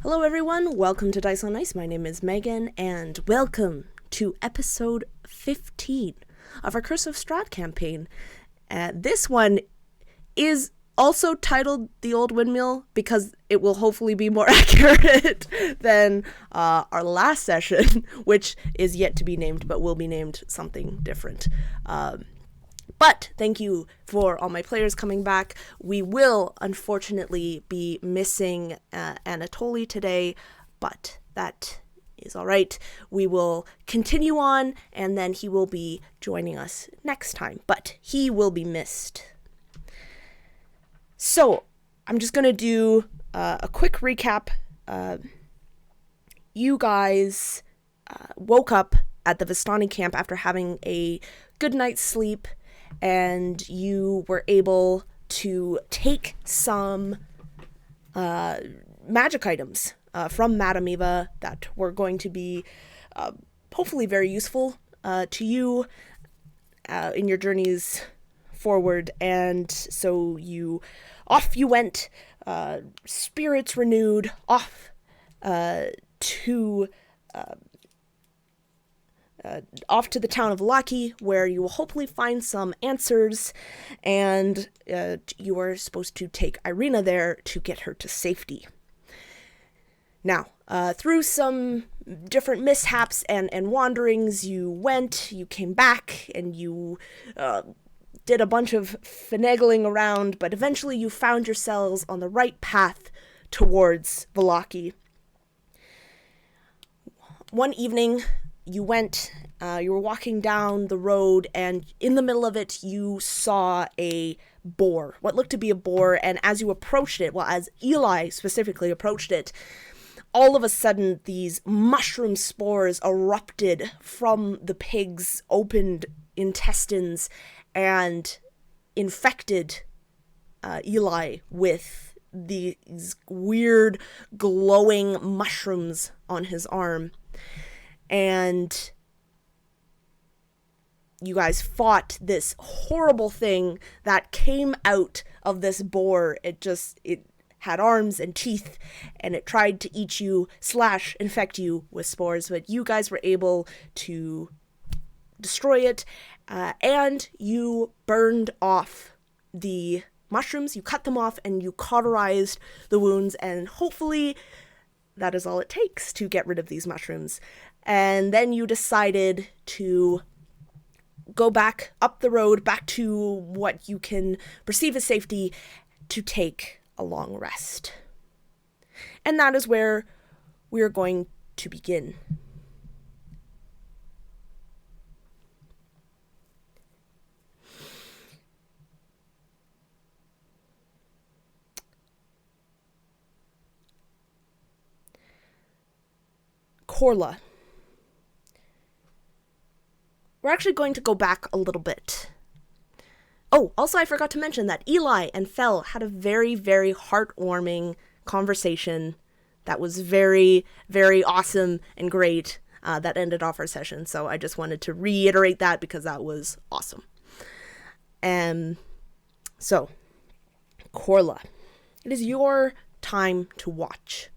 Hello everyone, welcome to Dice on Ice. My name is Megan, and welcome to episode 15 of our Curse of Strahd campaign. This one is also titled The Old Windmill because it will hopefully be more accurate than our last session, which is yet to be named, but will be named something different. But thank you for all my players coming back. We will, unfortunately, be missing Anatoly today, but that is all right. We will continue on, and then he will be joining us next time, but he will be missed. So, I'm just going to do a quick recap. You guys woke up at the Vistani camp after having a good night's sleep, and you were able to take some magic items from Madame Eva that were going to be hopefully very useful to you in your journeys forward. And so off you went, spirits renewed, off to the town of Laki, where you will hopefully find some answers, and you are supposed to take Irina there to get her to safety. Now, through some different mishaps and wanderings, you came back, and you did a bunch of finagling around, but eventually you found yourselves on the right path towards Vallaki. One evening, you were walking down the road, and in the middle of it, you saw a boar, what looked to be a boar, and as you approached it, as Eli specifically approached it, all of a sudden, these mushroom spores erupted from the pig's opened intestines and infected Eli with these weird glowing mushrooms on his arm. And you guys fought this horrible thing that came out of this boar. It had arms and teeth, and it tried to eat you / infect you with spores, but you guys were able to destroy it, and you burned off the mushrooms. You cut them off, and you cauterized the wounds, and hopefully that is all it takes to get rid of these mushrooms. And then you decided to go back up the road, back to what you can perceive as safety, to take a long rest. And that is where we are going to begin. Korla. We're actually going to go back a little bit. Oh, also I forgot to mention that Eli and Fel had a very, very heartwarming conversation that was very, very awesome and great that ended off our session. So I just wanted to reiterate that because that was awesome. So, Korla, it is your time to watch.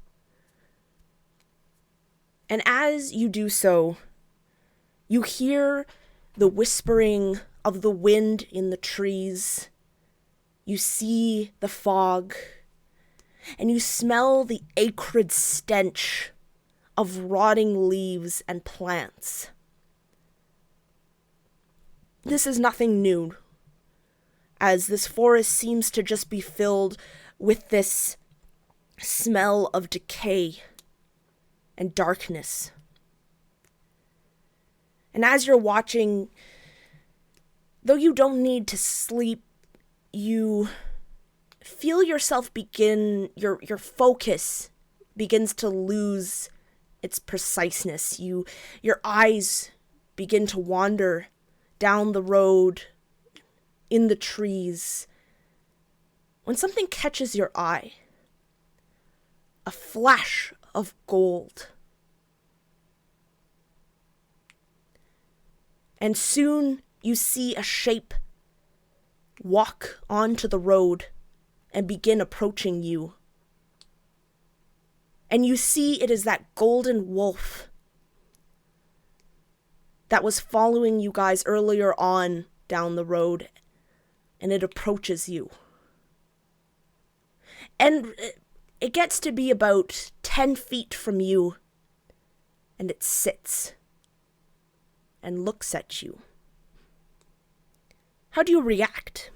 And as you do so, you hear the whispering of the wind in the trees. You see the fog, and you smell the acrid stench of rotting leaves and plants. This is nothing new, as this forest seems to just be filled with this smell of decay and darkness. And as you're watching, though you don't need to sleep, you feel yourself your focus begins to lose its preciseness. Your eyes begin to wander down the road, in the trees, when something catches your eye. A flash of gold. And soon you see a shape walk onto the road and begin approaching you. And you see it is that golden wolf that was following you guys earlier on down the road, and it approaches you. And it gets to be about 10 feet from you, and it sits and looks at you. How do you react?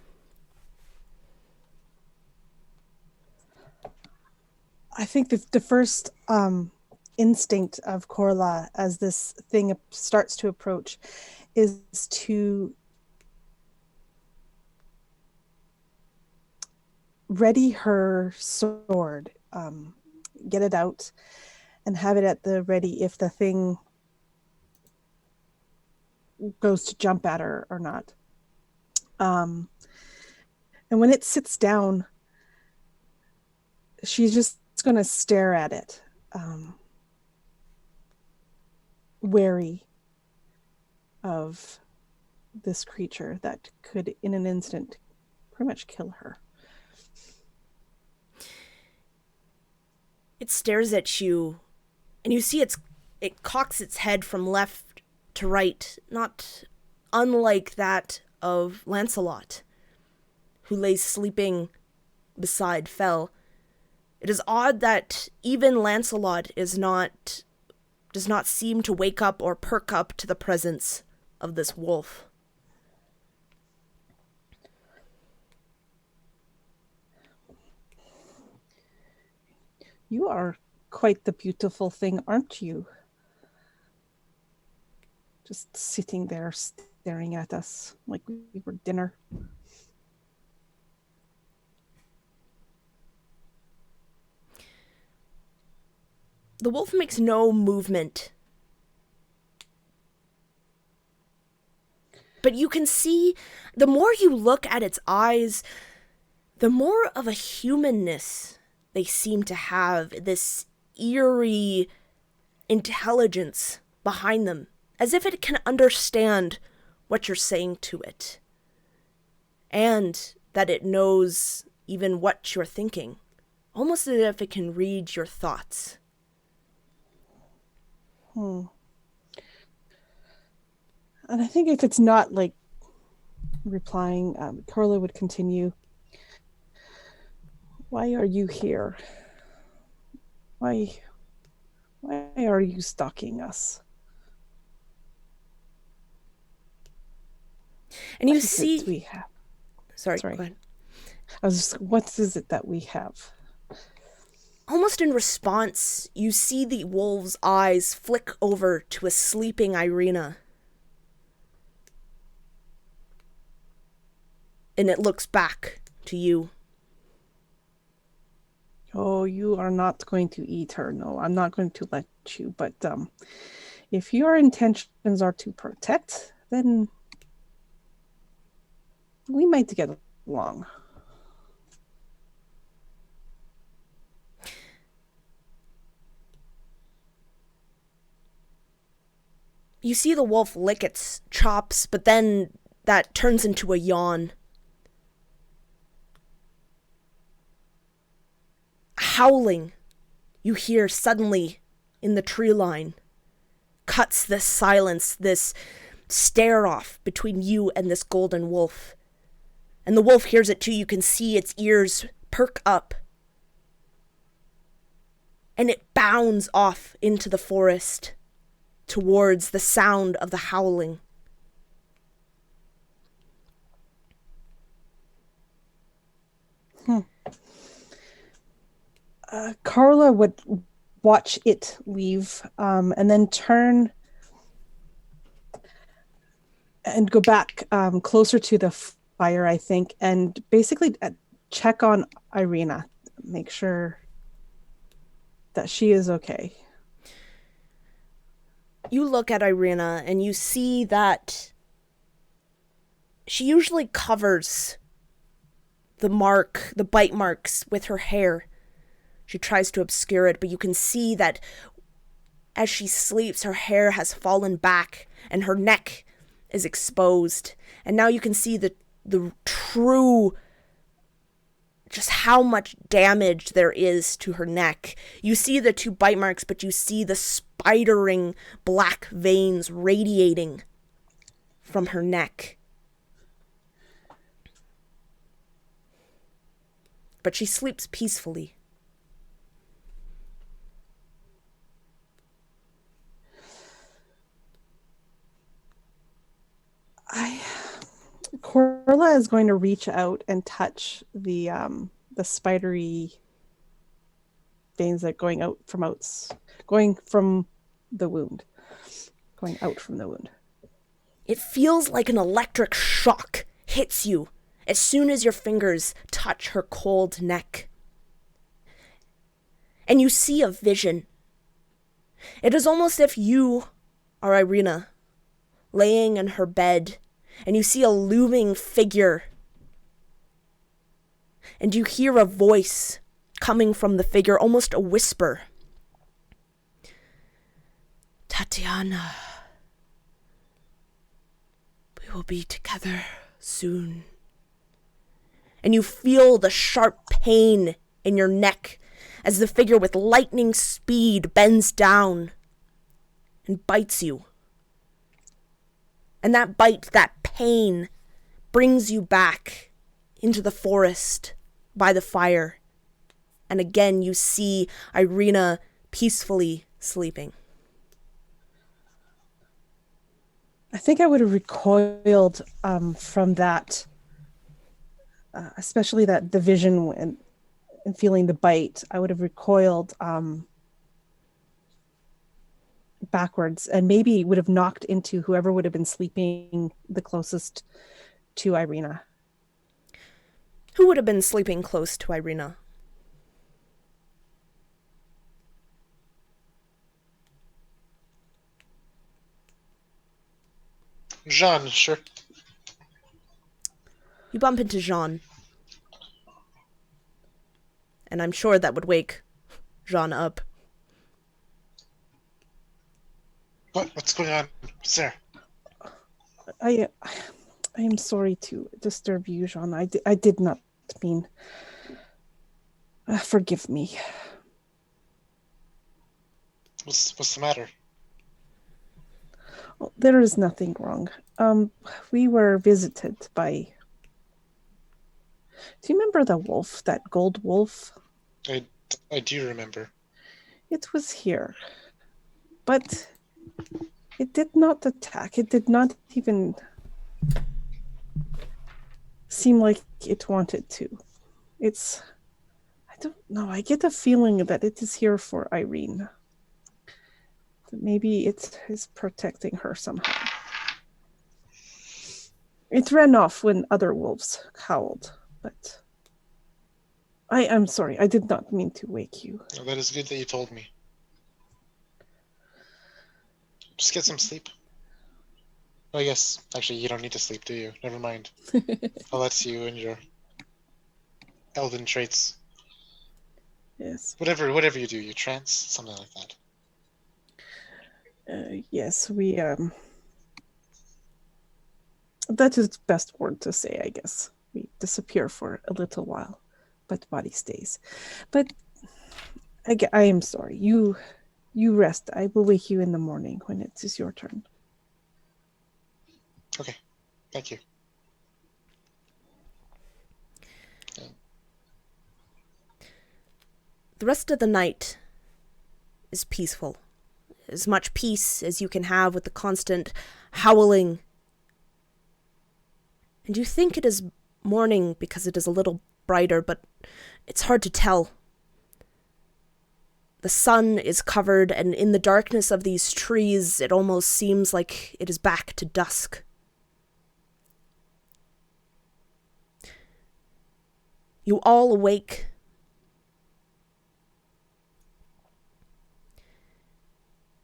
I think the first instinct of Corla as this thing starts to approach is to ready her sword, get it out, and have it at the ready if the thing goes to jump at her or not. And when it sits down, she's just going to stare at it, wary of this creature that could, in an instant, pretty much kill her. It stares at you, and you see it cocks its head from left to right, not unlike that of Lancelot, who lays sleeping beside Fell. It is odd that even Lancelot does not seem to wake up or perk up to the presence of this wolf. You are quite the beautiful thing, aren't you? Just sitting there staring at us like we were dinner. The wolf makes no movement. But you can see, the more you look at its eyes, the more of a humanness they seem to have, this eerie intelligence behind them, as if it can understand what you're saying to it, and that it knows even what you're thinking, almost as if it can read your thoughts. And I think if it's not like replying, Corla would continue. Why are you here? Why are you stalking us? And you see, we have. Sorry, go ahead. What is it that we have? Almost in response, you see the wolf's eyes flick over to a sleeping Irina. And it looks back to you. Oh, you are not going to eat her. No, I'm not going to let you. But if your intentions are to protect, then we might get along. You see the wolf lick its chops, but then that turns into a yawn. Howling you hear suddenly in the tree line cuts this silence, this stare off between you and this golden wolf. And the wolf hears it too. You can see its ears perk up. And it bounds off into the forest towards the sound of the howling. Carla would watch it leave, and then turn and go back closer to the fire, I think, and basically check on Irina, make sure that she is okay. You look at Irina and you see that she usually covers the bite marks with her hair. She tries to obscure it, but you can see that as she sleeps, her hair has fallen back and her neck is exposed. And now you can see the true just how much damage there is to her neck. You see the 2 bite marks, but you see the spidering black veins radiating from her neck. But she sleeps peacefully. Corla is going to reach out and touch the spidery veins that going from the wound, going out from the wound. It feels like an electric shock hits you as soon as your fingers touch her cold neck. And you see a vision. It is almost if you are Irina, laying in her bed, and you see a looming figure. And you hear a voice coming from the figure, almost a whisper. Tatiana, we will be together soon. And you feel the sharp pain in your neck as the figure with lightning speed bends down and bites you. And that bite, that pain, brings you back into the forest by the fire. And again, you see Irina peacefully sleeping. I think I would have recoiled from that, especially that the vision and feeling the bite. I would have recoiled backwards and maybe would have knocked into whoever would have been sleeping the closest to Irina. Who would have been sleeping close to Irina? Jean, sure. You bump into Jean. And I'm sure that would wake Jean up. What's going on? What's there? I am sorry to disturb you, Jean. I did not mean. Forgive me. What's the matter? Oh, there is nothing wrong. We were visited by. Do you remember the wolf, that gold wolf? I do remember. It was here, but it did not attack. It did not even seem like it wanted to. I don't know. I get a feeling that it is here for Irene. Maybe it is protecting her somehow. It ran off when other wolves howled, but I am sorry. I did not mean to wake you. Oh, that is good that you told me. Just get some sleep. Oh, yes. Actually, you don't need to sleep, do you? Never mind. I'll let you and your elven traits. Yes. Whatever you do, you trance, something like that. Yes, we that is the best word to say, I guess. We disappear for a little while, but body stays. But I am sorry. You rest. I will wake you in the morning when it is your turn. Okay. Thank you. The rest of the night is peaceful. As much peace as you can have with the constant howling. And you think it is morning because it is a little brighter, but it's hard to tell. The sun is covered, and in the darkness of these trees, it almost seems like it is back to dusk. You all awake.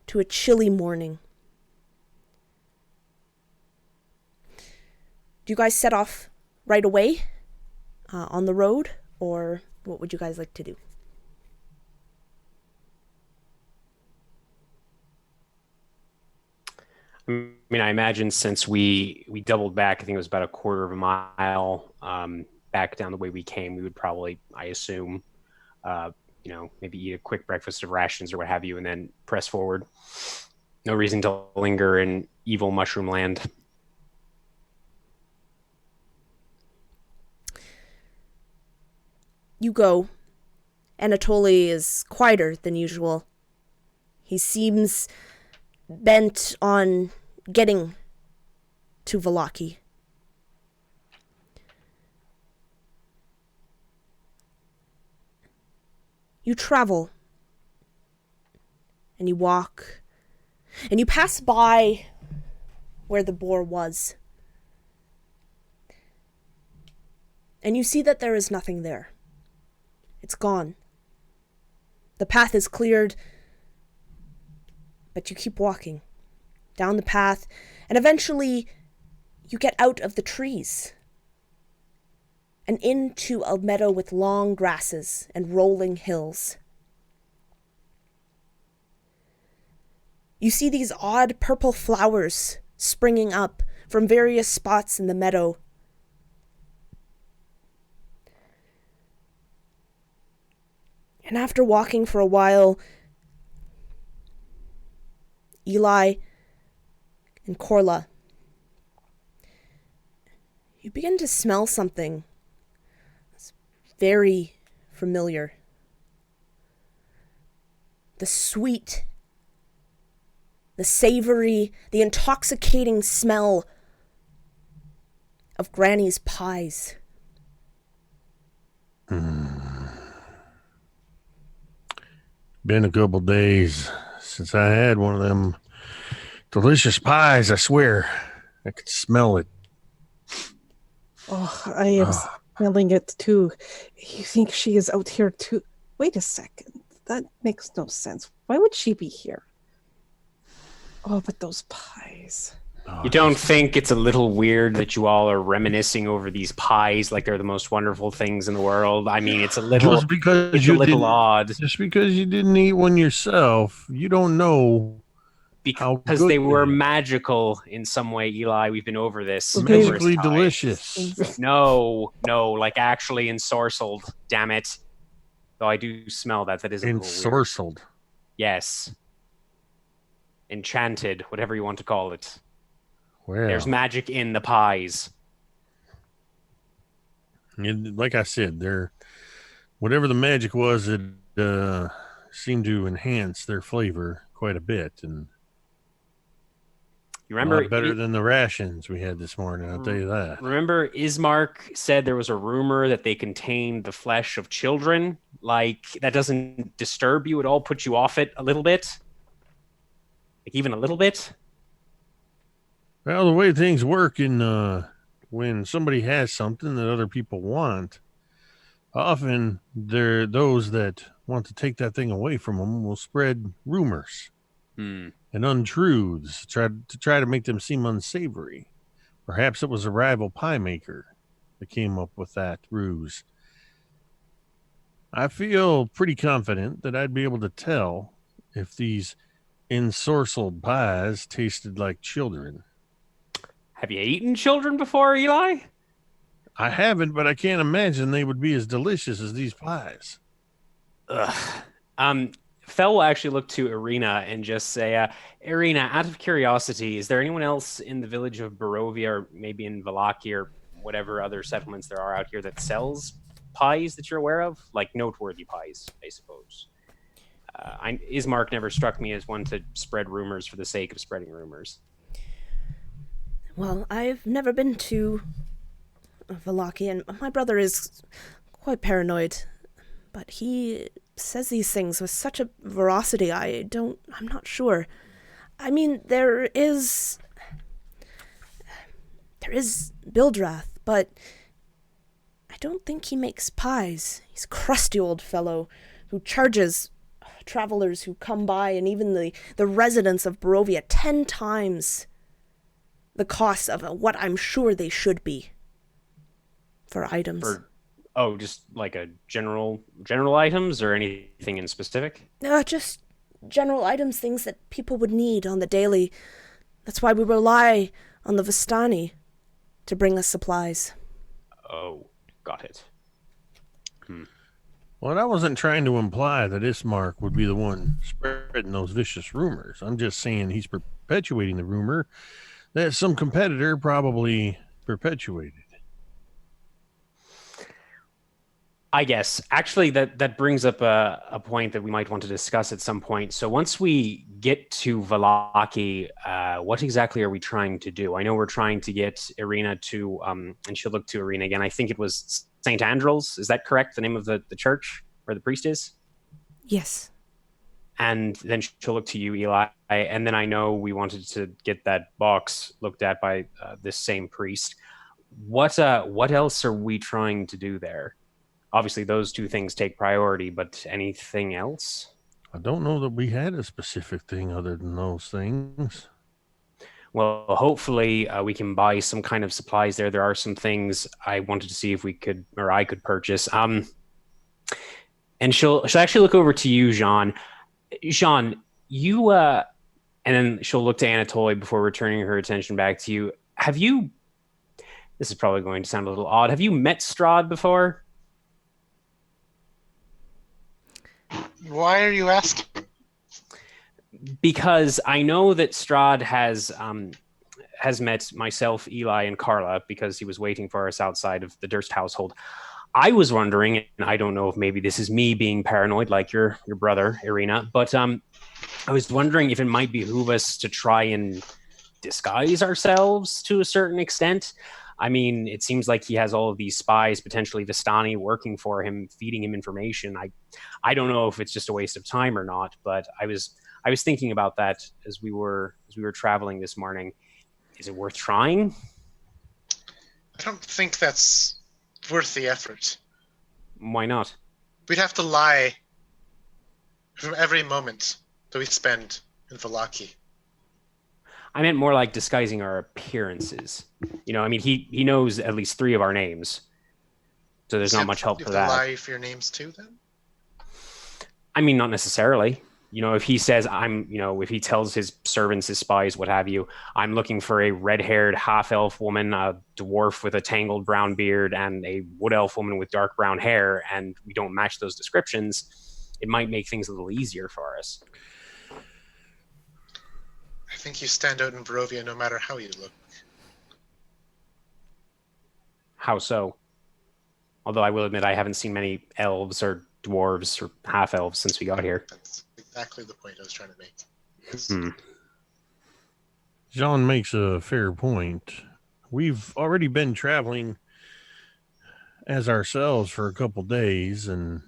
To a chilly morning. Do you guys set off right away on the road, or what would you guys like to do? I mean, I imagine since we doubled back, I think it was about a quarter of a mile. back down the way we came, we would probably, I assume, maybe eat a quick breakfast of rations or what have you, and then press forward. No reason to linger in evil mushroom land. You go. Anatoly is quieter than usual. He seems bent on getting to Vallaki. You travel, and you walk, and you pass by where the boar was. And you see that there is nothing there. It's gone. The path is cleared, but you keep walking down the path, and eventually you get out of the trees and into a meadow with long grasses and rolling hills. You see these odd purple flowers springing up from various spots in the meadow. And after walking for a while, Eli and Corla, you begin to smell something that's very familiar. The sweet, the savory, the intoxicating smell of Granny's pies. Been a couple days since I had one of them delicious pies, I swear. I could smell it. Oh, I am smelling it too. You think she is out here too? Wait a second. That makes no sense. Why would she be here? Oh, but those pies. You don't think it's a little weird that you all are reminiscing over these pies like they're the most wonderful things in the world? I mean, it's a little, Just because it's you a little didn't- odd. Just because you didn't eat one yourself, you don't know how Because good they were they are. magical in some way, Eli. We've been over this. Okay. numerous Magically times. delicious. No, like actually ensorcelled. Damn it! Though I do smell that. That is a little weird. Ensorcelled. Yes. Enchanted, whatever you want to call it. Well, There's magic in the pies. like I said, whatever the magic was, it seemed to enhance their flavor quite a bit, and You a remember? lot better than the rations we had this morning. I'll tell you that. Remember, Ismark said there was a rumor that they contained the flesh of children. Like, that doesn't disturb you at all? Put you off it a little bit? Like, even a little bit? Well, the way things work when somebody has something that other people want, often those that want to take that thing away from them will spread rumors and untruths to try to make them seem unsavory. Perhaps it was a rival pie maker that came up with that ruse. I feel pretty confident that I'd be able to tell if these ensorcelled pies tasted like children. Have you eaten children before, Eli? I haven't, but I can't imagine they would be as delicious as these pies. Ugh. Fel will actually look to Irina and just say, Irina, out of curiosity, is there anyone else in the village of Barovia or maybe in Vallaki or whatever other settlements there are out here that sells pies that you're aware of? Like noteworthy pies, I suppose. Ismark never struck me as one to spread rumors for the sake of spreading rumors. Well, I've never been to Vallaki, and my brother is quite paranoid, but he says these things with such a veracity, I'm not sure. I mean, there is Bildrath, but I don't think he makes pies. He's a crusty old fellow who charges travelers who come by and even the residents of Barovia 10 times the cost of what I'm sure they should be for items. Just like a general items or anything in specific? Just general items, things that people would need on the daily. That's why we rely on the Vistani to bring us supplies. Oh. Got it. Well, I wasn't trying to imply that Ismark would be the one spreading those vicious rumors. I'm just saying he's perpetuating the rumor that some competitor probably perpetuated. I guess. Actually, that brings up a point that we might want to discuss at some point. So once we get to Vallaki, what exactly are we trying to do? I know we're trying to get Irina to, and she'll look to Irina again. I think it was St. Andrew's. Is that correct? The name of the church where the priest is? Yes. And then she'll look to you, Eli. And then I know we wanted to get that box looked at by this same priest. What else are we trying to do there? Obviously, those two things take priority, but anything else? I don't know that we had a specific thing other than those things. Well, hopefully we can buy some kind of supplies there. There are some things I wanted to see if we could, or I could purchase. And she'll actually look over to you, Jean. Jean, you, and then she'll look to Anatoly before returning her attention back to you. This is probably going to sound a little odd. Have you met Strahd before? Why are you asking? Because I know that Strahd has met myself, Eli, and Carla because he was waiting for us outside of the Durst household. I was wondering, and I don't know if maybe this is me being paranoid like your brother, Irina, but I was wondering if it might behoove us to try and disguise ourselves to a certain extent. I mean, it seems like he has all of these spies, potentially Vistani, working for him, feeding him information. I don't know if it's just a waste of time or not, but I was thinking about that as we were traveling this morning. Is it worth trying? I don't think that's worth the effort. Why not? We'd have to lie from every moment that we spend in Vallaki. I meant more like disguising our appearances. You know, I mean, he knows at least 3 of our names, so there's not much help for that. You have to lie for your names too, then? I mean, not necessarily. You know, if he says if he tells his servants, his spies, what have you, I'm looking for a red-haired half-elf woman, a dwarf with a tangled brown beard, and a wood-elf woman with dark brown hair, and we don't match those descriptions, it might make things a little easier for us. I think you stand out in Barovia no matter how you look. How so? Although I will admit I haven't seen many elves or dwarves or half-elves since we got here. That's exactly the point I was trying to make. Yes. Jean makes a fair point. We've already been traveling as ourselves for a couple days, and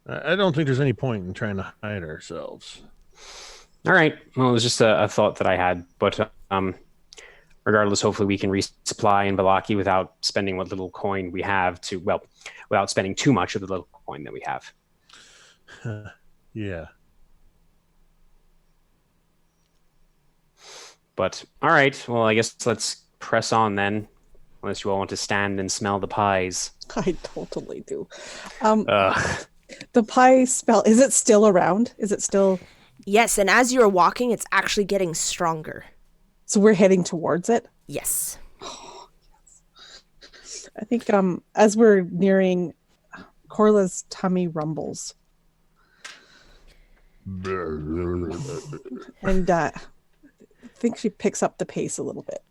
I don't think there's any point in trying to hide ourselves. All right. Well, it was just a thought that I had, but regardless, hopefully we can resupply in Vallaki without spending what little coin we have without spending too much of the little coin that we have. Yeah. But all right. Well, I guess let's press on then, unless you all want to stand and smell the pies. I totally do. The pie smell, is it still around? Is it still? Yes, and as you're walking, it's actually getting stronger. So we're heading towards it? Yes. Oh, yes. I think as we're nearing, Corla's tummy rumbles. And I think she picks up the pace a little bit.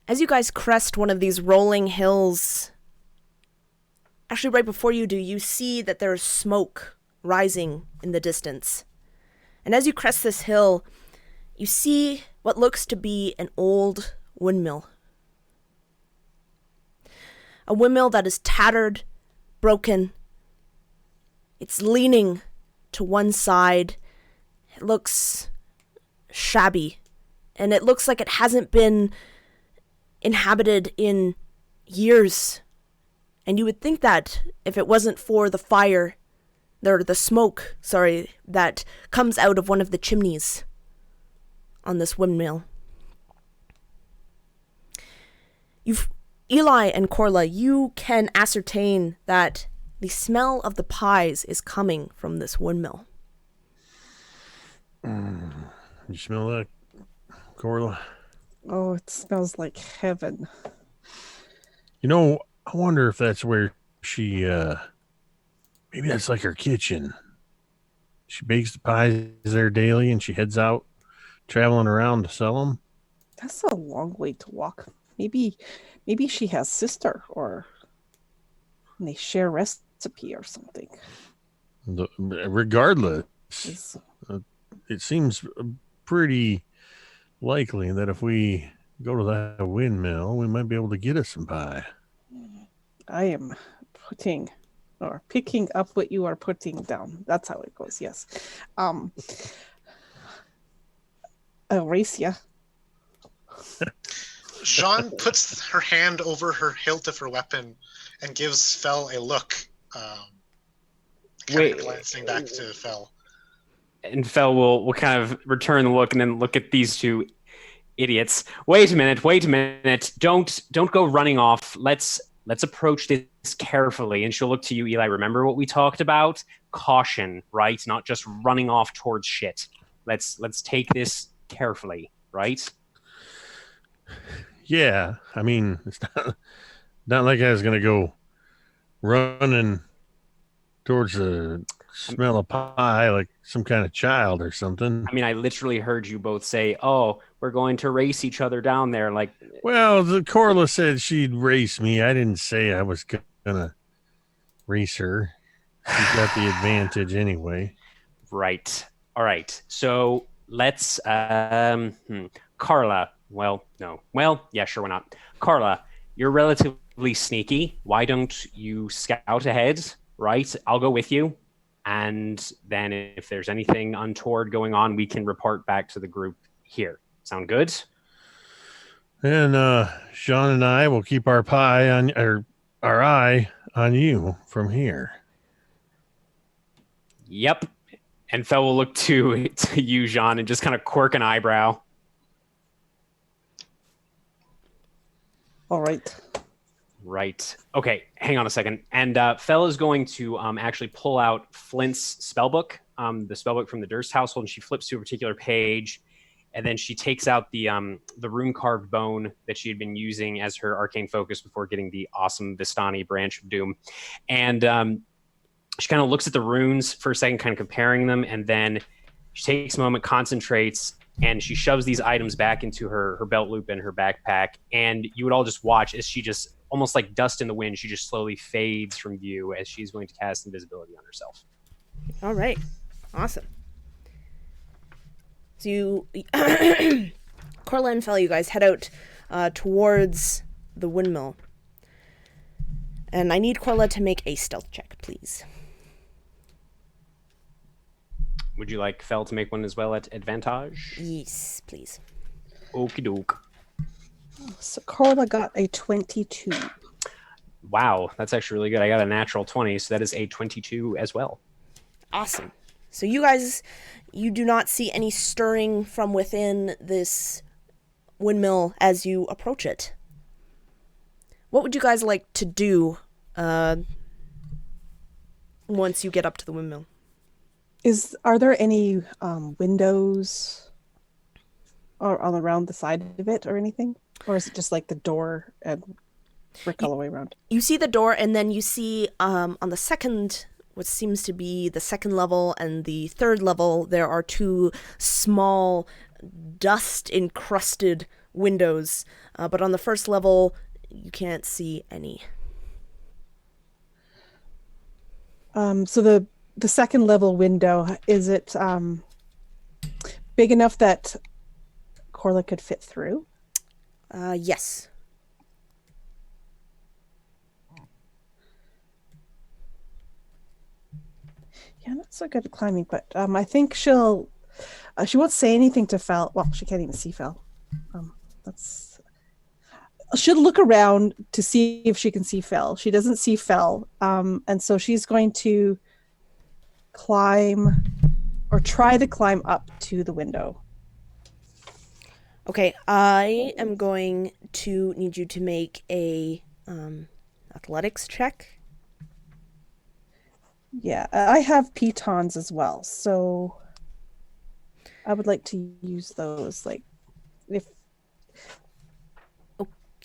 As you guys crest one of these rolling hills, actually right before you do, you see that there's smoke rising in the distance. And as you crest this hill, you see what looks to be an old windmill. A windmill that is tattered, broken. It's leaning to one side. It looks shabby. And it looks like it hasn't been inhabited in years. And you would think that if it wasn't for the fire, or the smoke, that comes out of one of the chimneys on this windmill. Eli and Corla, you can ascertain that the smell of the pies is coming from this windmill. You smell that, Corla? Oh, it smells like heaven. You know, I wonder if that's where she, maybe that's like her kitchen. She bakes the pies there daily and she heads out traveling around to sell them. That's a long way to walk. Maybe she has sister, or they share recipe or something. Regardless, Is- it seems pretty likely that if we go to that windmill, we might be able to get us some pie. I am putting or picking up what you are putting down. That's how it goes. Yes. Aracia. Jean puts her hand over her hilt of her weapon and gives Fel a look. Kind of glancing back to Fel. And Fel will kind of return the look and then look at these two idiots. Wait a minute. Don't go running off. Let's approach this carefully. And she'll look to you, Eli. Remember what we talked about? Caution, right? Not just running off towards shit. Let's take this carefully, right? Yeah, I mean, it's not like I was gonna go running towards the smell of pie like some kind of child or something. I mean, I literally heard you both say, "Oh, we're going to race each other down there." Like, Well, the Corla said she'd race me. I didn't say I was gonna race her. She's got the advantage anyway. right. All right. So let's, Carla. Well, no. Well, yeah, sure, why not? Carla, you're relatively sneaky. Why don't you scout ahead? Right. I'll go with you. And then if there's anything untoward going on, we can report back to the group here. Sound good? And Sean and I will keep our eye on you from here. Yep. And Fel will look to you, Jean, and just kind of quirk an eyebrow. All right. Right. Okay, hang on a second. And Fel is going to actually pull out Flint's spellbook, the spellbook from the Durst household, and she flips to a particular page, and then she takes out the rune-carved bone that she had been using as her arcane focus before getting the awesome Vistani branch of doom. And she kind of looks at the runes for a second, kind of comparing them, and then she takes a moment, concentrates, and she shoves these items back into her belt loop and her backpack. And you would all just watch as she just, almost like dust in the wind, she just slowly fades from view as she's going to cast invisibility on herself. All right. Awesome. So you, Corla and Fel, you guys head out towards the windmill. And I need Corla to make a stealth check, please. Would you like Fel to make one as well at advantage? Yes, please. Okie doke. So Carla got a 22. Wow, that's actually really good. I got a natural 20, so that is a 22 as well. Awesome. So you guys, you do not see any stirring from within this windmill as you approach it. What would you guys like to do once you get up to the windmill? Are there any windows or all around the side of it or anything? Or is it just like the door and brick all the way around? You see the door, and then you see on the second, what seems to be the second level and the third level, there are two small dust-encrusted windows. But on the first level, you can't see any. So the second level window, is it big enough that Corla could fit through? Yes. Yeah, not so good at climbing, but I think she won't say anything to Fel. Well, she can't even see Fel. She'll look around to see if she can see Fel. She doesn't see Fel, and so she's going to climb or try to climb up to the window. Okay, I am going to need you to make a athletics check. Yeah, I have pitons as well, so I would like to use those. Like, if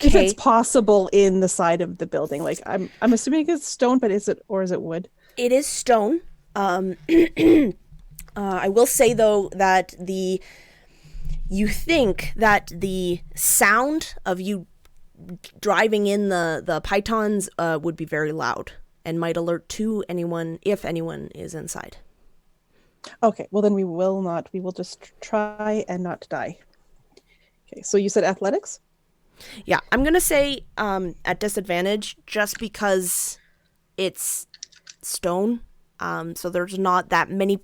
If Okay. it's possible in the side of the building, like I'm assuming it's stone, but is it wood? It is stone. I will say though that you think that the sound of you driving in the pythons would be very loud and might alert to anyone if anyone is inside. Okay, well then we will not. We will just try and not die. Okay, so you said athletics? Yeah, I'm gonna say at disadvantage just because it's stone. So there's not that many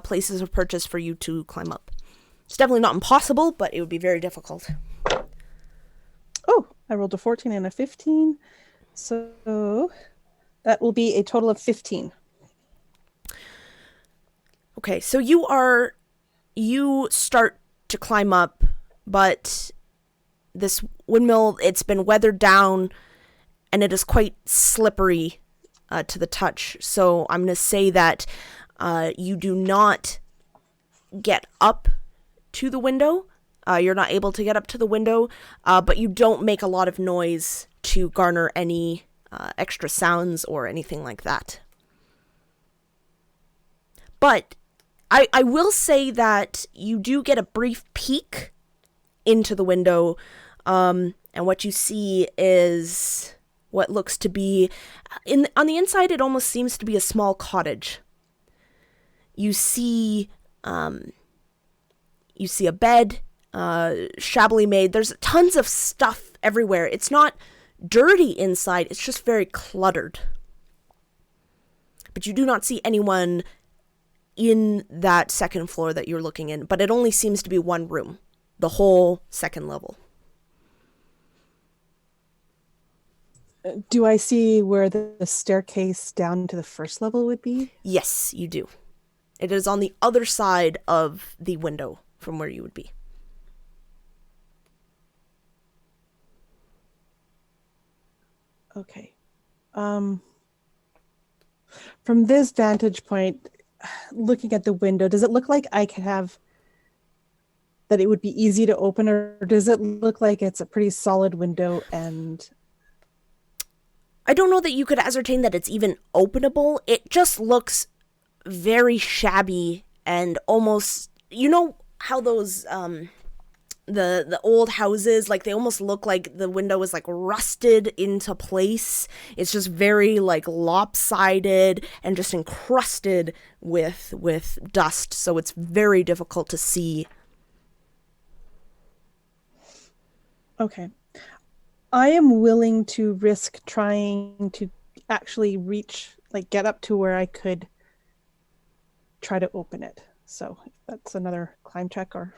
places of purchase for you to climb up. It's definitely not impossible, but it would be very difficult. Oh, I rolled a 14 and a 15. So that will be a total of 15. Okay, so you start to climb up, but this windmill, it's been weathered down and it is quite slippery to the touch. So I'm going to say that you do not get up to the window. You're not able to get up to the window, but you don't make a lot of noise to garner any extra sounds or anything like that. But I will say that you do get a brief peek into the window, and what you see is what looks to be on the inside. It almost seems to be a small cottage. You see a bed, shabbily made. There's tons of stuff everywhere. It's not dirty inside. It's just very cluttered. But you do not see anyone in that second floor that you're looking in. But it only seems to be one room, the whole second level. Do I see where the staircase down to the first level would be? Yes, you do. It is on the other side of the window from where you would be. Okay. From this vantage point, looking at the window, does it look like I could have that it would be easy to open, or does it look like it's a pretty solid window? And I don't know that you could ascertain that it's even openable. It just looks very shabby and almost, you know how those the old houses, like, they almost look like the window is like rusted into place. It's just very like lopsided and just encrusted with dust, so it's very difficult to see. okay, I am willing to risk trying to actually reach, like, get up to where I could try to open it. So if that's another climb check or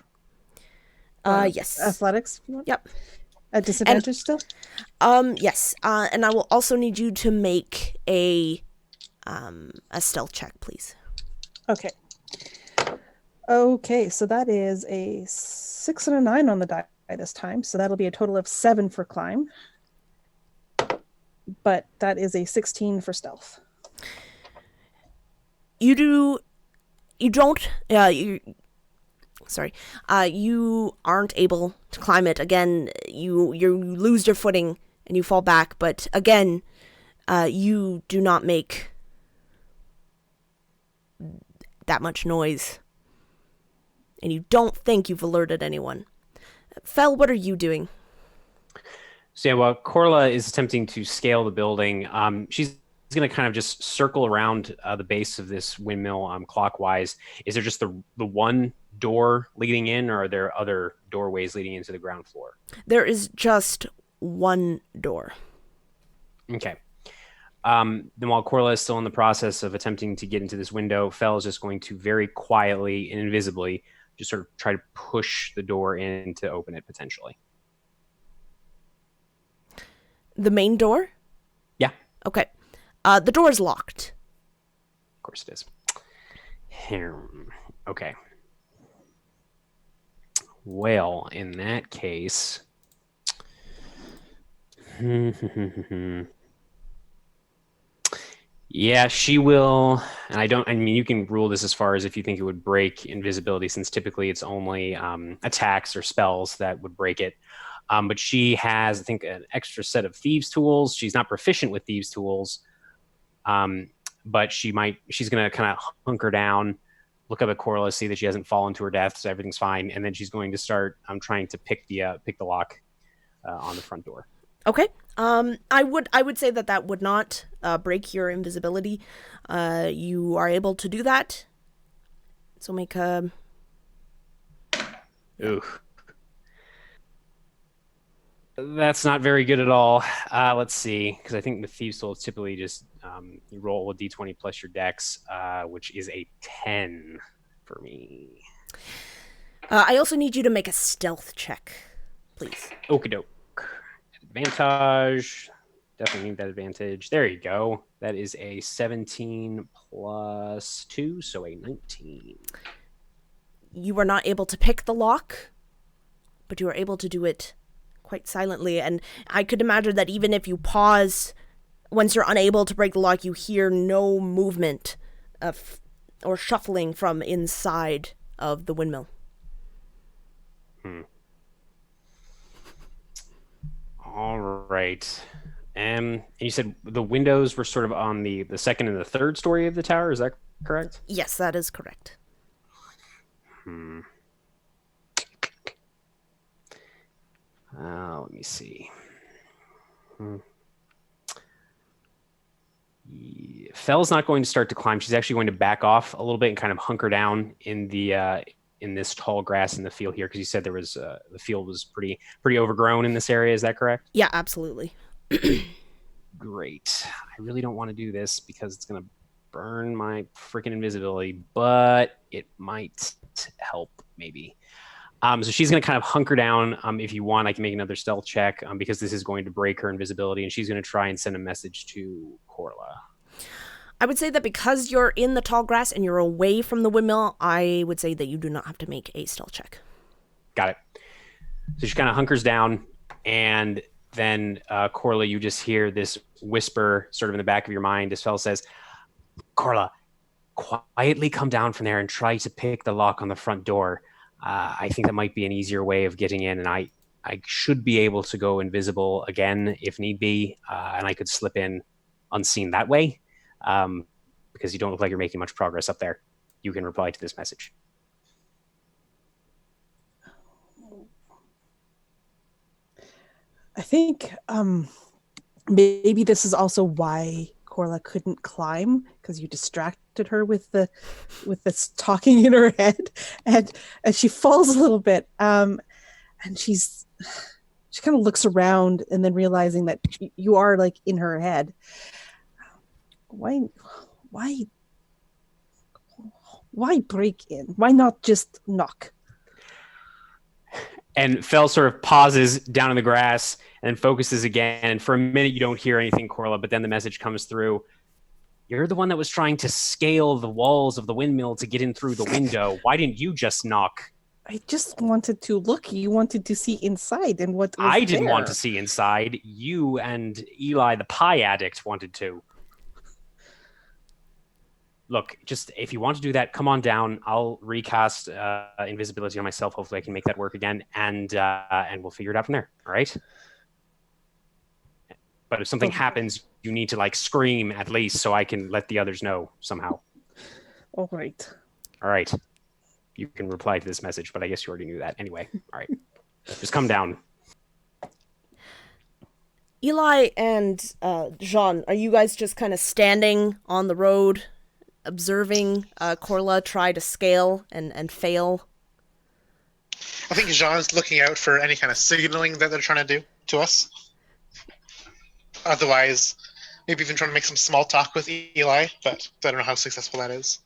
Yes. athletics. If you want. Yep. At disadvantage still. Yes. And I will also need you to make a stealth check, please. Okay. Okay, so that is a 6 and a 9 on the die this time. So that'll be a total of 7 for climb. But that is a 16 for stealth. You aren't able to climb it. Again, you lose your footing and you fall back, but again, you do not make that much noise. And you don't think you've alerted anyone. Fel, what are you doing? So yeah, while Corla is attempting to scale the building, she's going to kind of just circle around the base of this windmill clockwise. Is there just the one door leading in, or are there other doorways leading into the ground floor? There is just one door. Okay. Then while Corla is still in the process of attempting to get into this window, Fel is just going to very quietly and invisibly just sort of try to push the door in to open it potentially. The main door? Yeah. Okay. The door is locked. Of course it is. Here. Okay. Well, in that case... Yeah, she will. And I mean, you can rule this as far as if you think it would break invisibility, since typically it's only attacks or spells that would break it. But she has, I think, an extra set of thieves' tools. She's not proficient with thieves' tools, but she's going to kind of hunker down, look up at Corla, see that she hasn't fallen to her death, so everything's fine, and then she's going to start trying to pick the lock on the front door. Okay. I would say that would not break your invisibility. You are able to do that. So make a. Ooh. That's not very good at all. Let's see, because I think with Thieves' Tool, it's typically just you roll a d20 plus your dex, which is a 10 for me. I also need you to make a stealth check, please. Okie doke. Advantage. Definitely need that advantage. There you go. That is a 17 plus 2, so a 19. You are not able to pick the lock, but you are able to do it quite silently. And I could imagine that even if you pause, once you're unable to break the lock, you hear no movement or shuffling from inside of the windmill. All right. And you said the windows were sort of on the second and the third story of the tower. Is that correct? Yes, that is correct. Let me see. Fell's not going to start to climb. She's actually going to back off a little bit and kind of hunker down in the in this tall grass in the field here, because you said there was the field was pretty overgrown in this area. Is that correct? Yeah, absolutely. Great. I really don't want to do this because it's going to burn my freaking invisibility, but it might help maybe. So she's going to kind of hunker down. If you want, I can make another stealth check because this is going to break her invisibility, and she's going to try and send a message to Corla. I would say that because you're in the tall grass and you're away from the windmill, I would say that you do not have to make a stealth check. Got it. So she kind of hunkers down, and then Corla, you just hear this whisper sort of in the back of your mind. This fellow says, Corla, quietly come down from there and try to pick the lock on the front door. I think that might be an easier way of getting in, and I should be able to go invisible again if need be, and I could slip in unseen that way, because you don't look like you're making much progress up there. You can reply to this message. I think maybe this is also why Corla couldn't climb, because you distracted her with this talking in her head, and she falls a little bit, and she kind of looks around, and then realizing that you are like in her head. Why break in? Why not just knock? And Fell sort of pauses down in the grass and focuses again. And for a minute, you don't hear anything, Corla, but then the message comes through. You're the one that was trying to scale the walls of the windmill to get in through the window. Why didn't you just knock? I just wanted to look. You wanted to see inside and what was I didn't there. want to see inside. You and Eli, the pie addict, wanted to. Look, just if you want to do that, come on down. I'll recast invisibility on myself. Hopefully I can make that work again, and we'll figure it out from there. All right? But if something happens, you need to like scream at least so I can let the others know somehow. All right. All right. You can reply to this message, but I guess you already knew that. Anyway, all right. Just come down. Eli and Jean, are you guys just kind of standing on the road, observing Corla try to scale and fail? I think Jean's looking out for any kind of signaling that they're trying to do to us. Otherwise, maybe even trying to make some small talk with Eli, but I don't know how successful that is.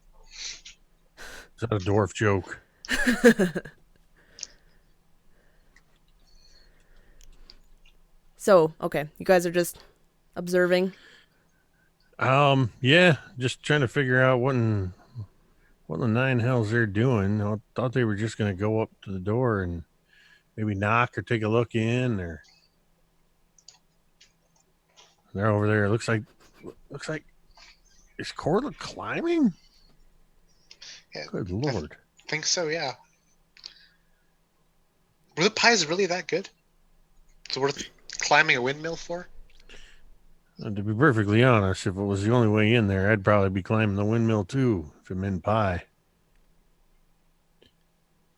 Is that a dwarf joke? So, okay, you guys are just observing? Yeah, just trying to figure out what in the nine hells they're doing. I thought they were just going to go up to the door and maybe knock or take a look in, or they're over there. Looks like Is Corla climbing? Yeah, Good lord. I think so, yeah. Were the pies really that good? It's worth climbing a windmill for? And to be perfectly honest, if it was the only way in there, I'd probably be climbing the windmill too, if it meant pie.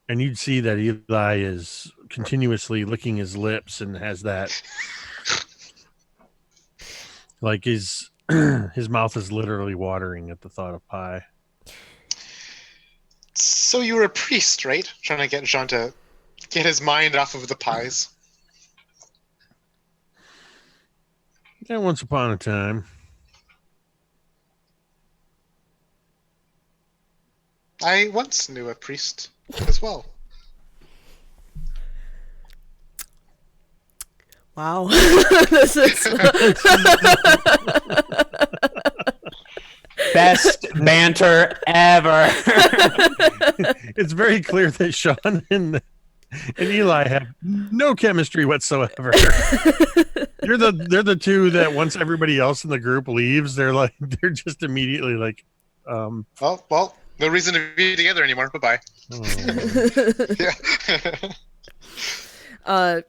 And you'd see that Eli is continuously licking his lips and has that, like his his mouth is literally watering at the thought of pie. So you were a priest, right? Trying to get Jean to get his mind off of the pies. Yeah, once upon a time. I once knew a priest as well. Wow. This is Best banter ever. It's very clear that Sean and Eli have no chemistry whatsoever. They're the two that once everybody else in the group leaves, they're just immediately like, Well, no reason to be together anymore. Bye-bye. oh. Yeah.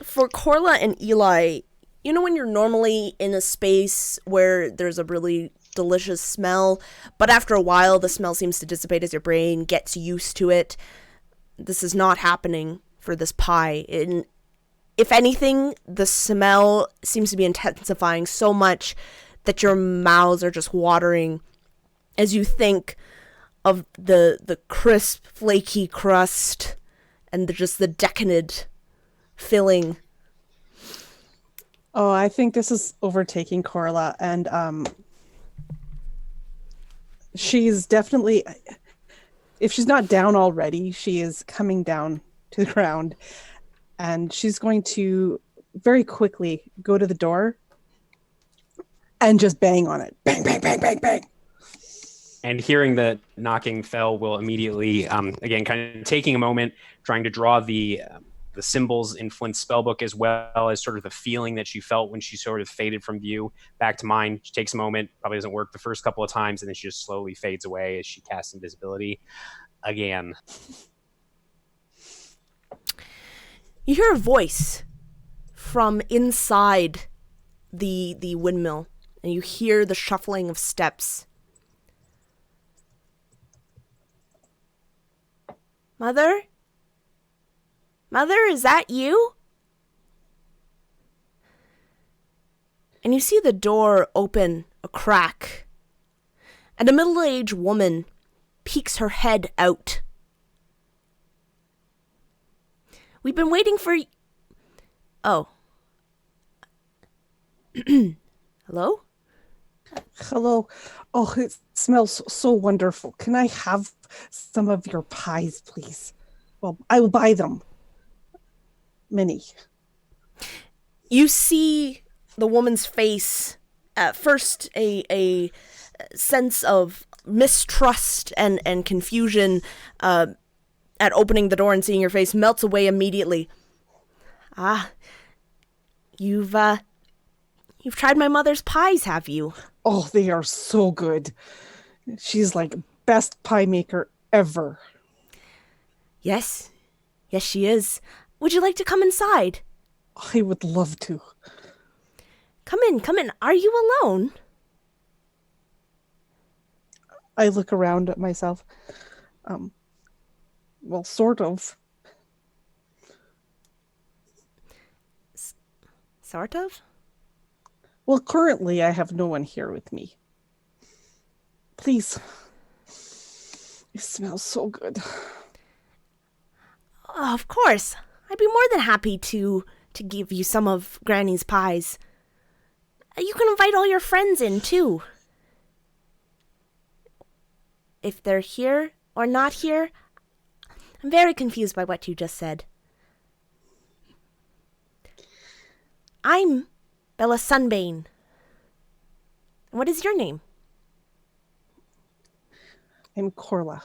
For Corla and Eli, you know when you're normally in a space where there's a really delicious smell, but after a while the smell seems to dissipate as your brain gets used to it? This is not happening for this pie. If anything, the smell seems to be intensifying so much that your mouths are just watering as you think of the crisp, flaky crust and just the decadent filling. Oh, I think this is overtaking Corla, and she's definitely, if she's not down already, she is coming down to the ground, and she's going to very quickly go to the door and just bang on it. Bang, bang, bang, bang, bang. And hearing the knocking fell will immediately, again, kind of taking a moment, trying to draw the symbols in Flint's spellbook, as well as sort of the feeling that she felt when she sort of faded from view back to mind. She takes a moment, probably doesn't work the first couple of times, and then she just slowly fades away as she casts invisibility again. You hear a voice from inside the windmill, and you hear the shuffling of steps. Mother? Mother, is that you? And you see the door open a crack, and a middle-aged woman peeks her head out. We've been waiting for Oh. Hello? Hello. Oh, it smells so wonderful. Can I have some of your pies, please? Well, I will buy them. Many. You see the woman's face, at first a sense of mistrust and confusion at opening the door and seeing your face, melts away immediately. Ah, you've tried my mother's pies, have you? Oh, they are so good. She's like best pie maker ever. Yes, she is. Would you like to come inside? I would love to. Come in. Are you alone? I look around at myself. Well, sort of. Sort of? Well, currently I have no one here with me. Please. It smells so good. Oh, of course. I'd be more than happy to give you some of Granny's pies. You can invite all your friends in, too. If they're here or not here, I'm very confused by what you just said. I'm Bella Sunbane. What is your name? I'm Corla.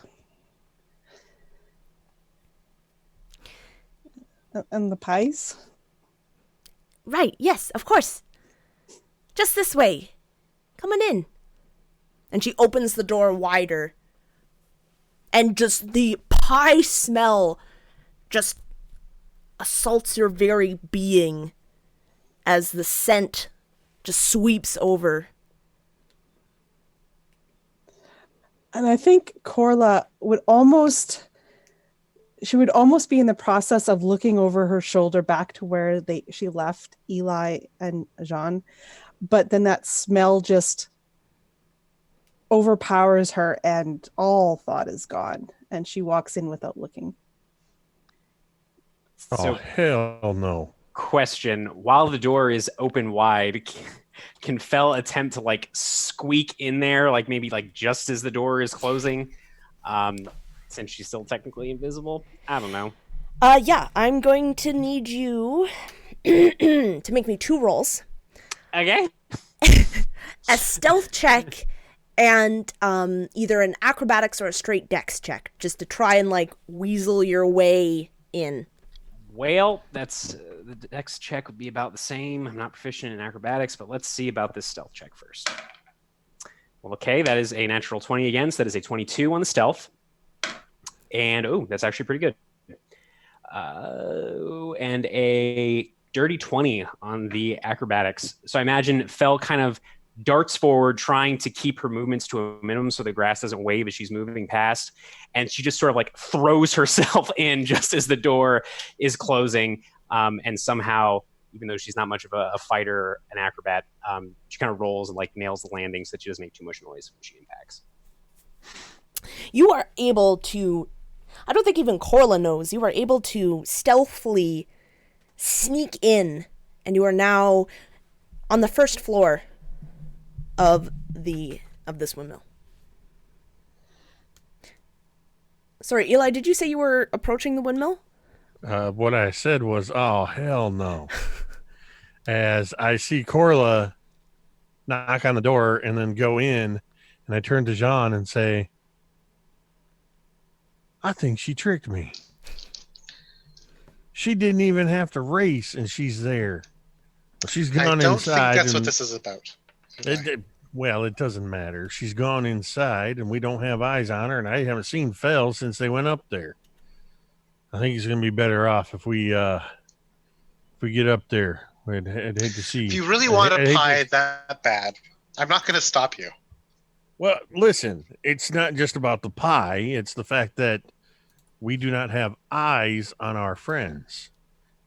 And the pies? Right, yes, of course. Just this way. Come on in. And she opens the door wider. And just the pie smell just assaults your very being as the scent just sweeps over. And I think Corla would almost be in the process of looking over her shoulder back to where she left Eli and Jean. But then that smell just overpowers her and all thought is gone. And she walks in without looking. Oh, hell no. Question: while the door is open wide, can Fel attempt to like squeak in there, like maybe like just as the door is closing, since she's still technically invisible? I don't know. Yeah, I'm going to need you to make me 2 rolls. Okay. A stealth check and either an acrobatics or a straight dex check, just to try and like weasel your way in. Well, that's the dex check would be about the same. I'm not proficient in acrobatics, but let's see about this stealth check first. Well, okay, that is a natural 20 again, so that is a 22 on the stealth. And, that's actually pretty good. And a dirty 20 on the acrobatics. So I imagine Fel kind of darts forward, trying to keep her movements to a minimum so the grass doesn't wave as she's moving past. And she just sort of like throws herself in just as the door is closing. And somehow, even though she's not much of a fighter, an acrobat, she kind of rolls and like nails the landing so that she doesn't make too much noise when she impacts. You are able to, I don't think even Corla knows, you are able to stealthily sneak in, and you are now on the first floor of this windmill. Sorry, Eli, did you say you were approaching the windmill? What I said was, oh, hell no. As I see Corla knock on the door and then go in, and I turn to Jean and say, I think she tricked me. She didn't even have to race, and she's there. She's gone inside. I don't think that's what this is about. Well, it doesn't matter. She's gone inside, and we don't have eyes on her, and I haven't seen Fel since they went up there. I think he's going to be better off if we get up there. I'd hate to see. If you really want a pie that bad, I'm not going to stop you. Well, listen, it's not just about the pie. It's the fact that we do not have eyes on our friends.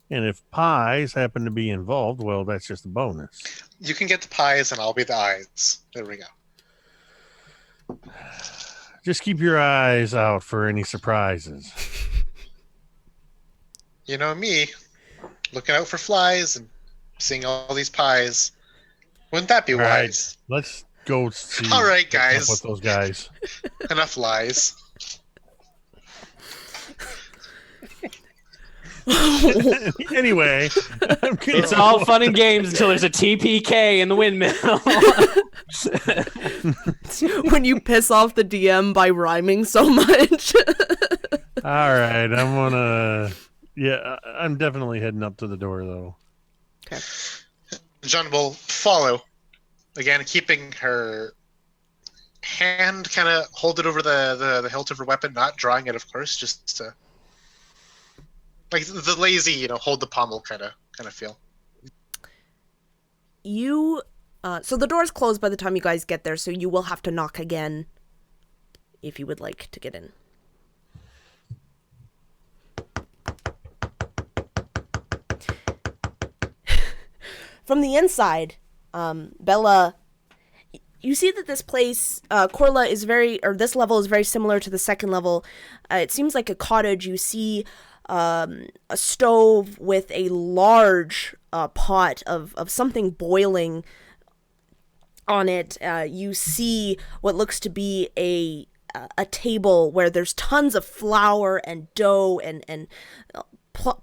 And if pies happen to be involved, well, that's just a bonus. You can get the pies and I'll be the eyes. There we go. Just keep your eyes out for any surprises. You know me, looking out for flies and seeing all these pies. Wouldn't that be wise? Right, let's go see. All right, guys. With those guys. Enough lies. Anyway, it's all fun and games until there's a TPK in the windmill. When you piss off the DM by rhyming so much. All right, I'm definitely heading up to the door though. Okay. John will follow, again keeping her hand kind of hold it over the hilt of her weapon, not drawing it, of course, just to like the lazy, hold the pommel kind of feel. You, so the door's closed by the time you guys get there, so you will have to knock again if you would like to get in. From the inside, Bella, you see that this place, Corla, this level is very similar to the second level. It seems like a cottage. You see a stove with a large pot of something boiling on it. You see what looks to be a table where there's tons of flour and dough and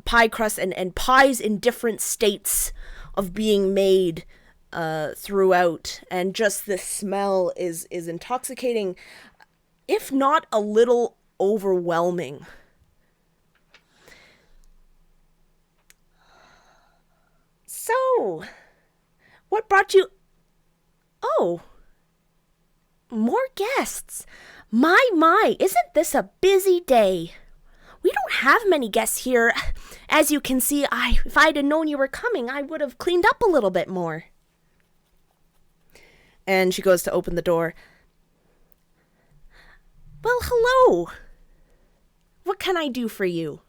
pie crust and pies in different states of being made throughout, and just the smell is intoxicating, if not a little overwhelming. So, what brought you? Oh, More guests. My, isn't this a busy day? We don't have many guests here. As you can see, if I'd have known you were coming, I would have cleaned up a little bit more. And she goes to open the door. Well, hello. What can I do for you?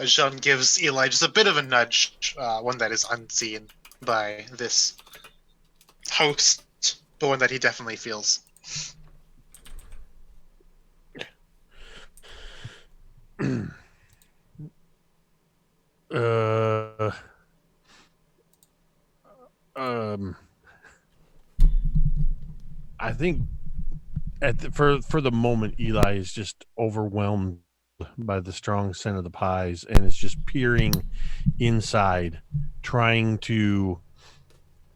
Jean gives Eli just a bit of a nudge, one that is unseen by this host, but one that he definitely feels. I think for the moment, Eli is just overwhelmed by the strong scent of the pies and is just peering inside,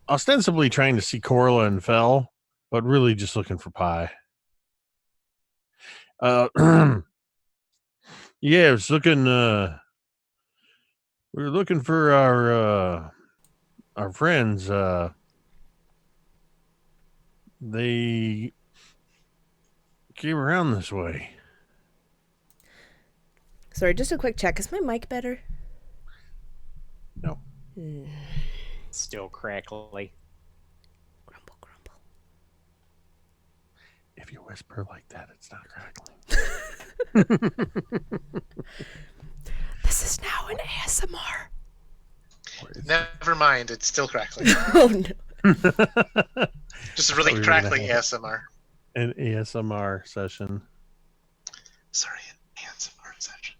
ostensibly trying to see Corla and Fel, but really just looking for pie. Yeah, it's looking. We were looking for our friends. They came around this way. Sorry, just a quick check. Is my mic better? No. Still crackly. Grumble, grumble. If you whisper like that, it's not crackling. This is now an ASMR. Never mind, it's still crackling. Oh no. Just a really crackling ASMR. An ASMR session. Sorry, an ASMR session.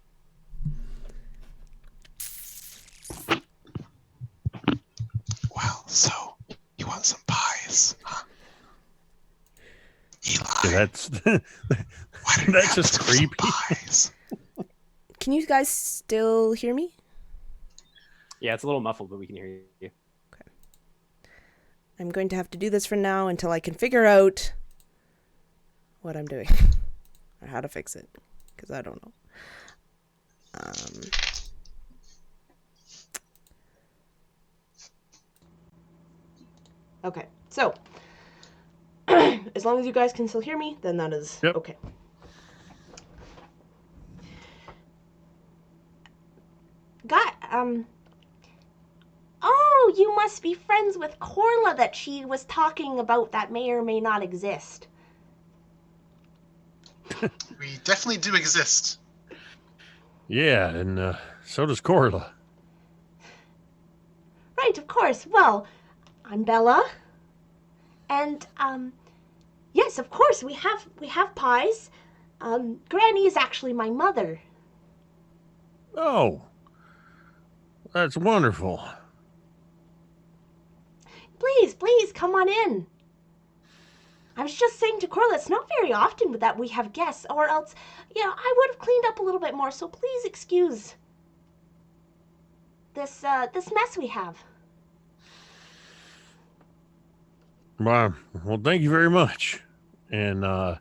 Well, so you want some pies, huh? Eli, Yeah, that's why don't you that's have just some creepy. pies? Can you guys still hear me? Yeah, it's a little muffled, but we can hear you. I'm going to have to do this for now until I can figure out what I'm doing or how to fix it, because I don't know. Okay, so as long as you guys can still hear me, then that is okay. Oh, you must be friends with Corla that she was talking about that may or may not exist. We definitely do exist. Yeah, and so does Corla. Right, of course. Well, I'm Bella. And, yes, of course, we have pies. Granny is actually my mother. Oh, that's wonderful. Please, come on in. I was just saying to Corla, it's not very often that we have guests, or else, I would have cleaned up a little bit more, so please excuse this mess we have. Well, thank you very much. And I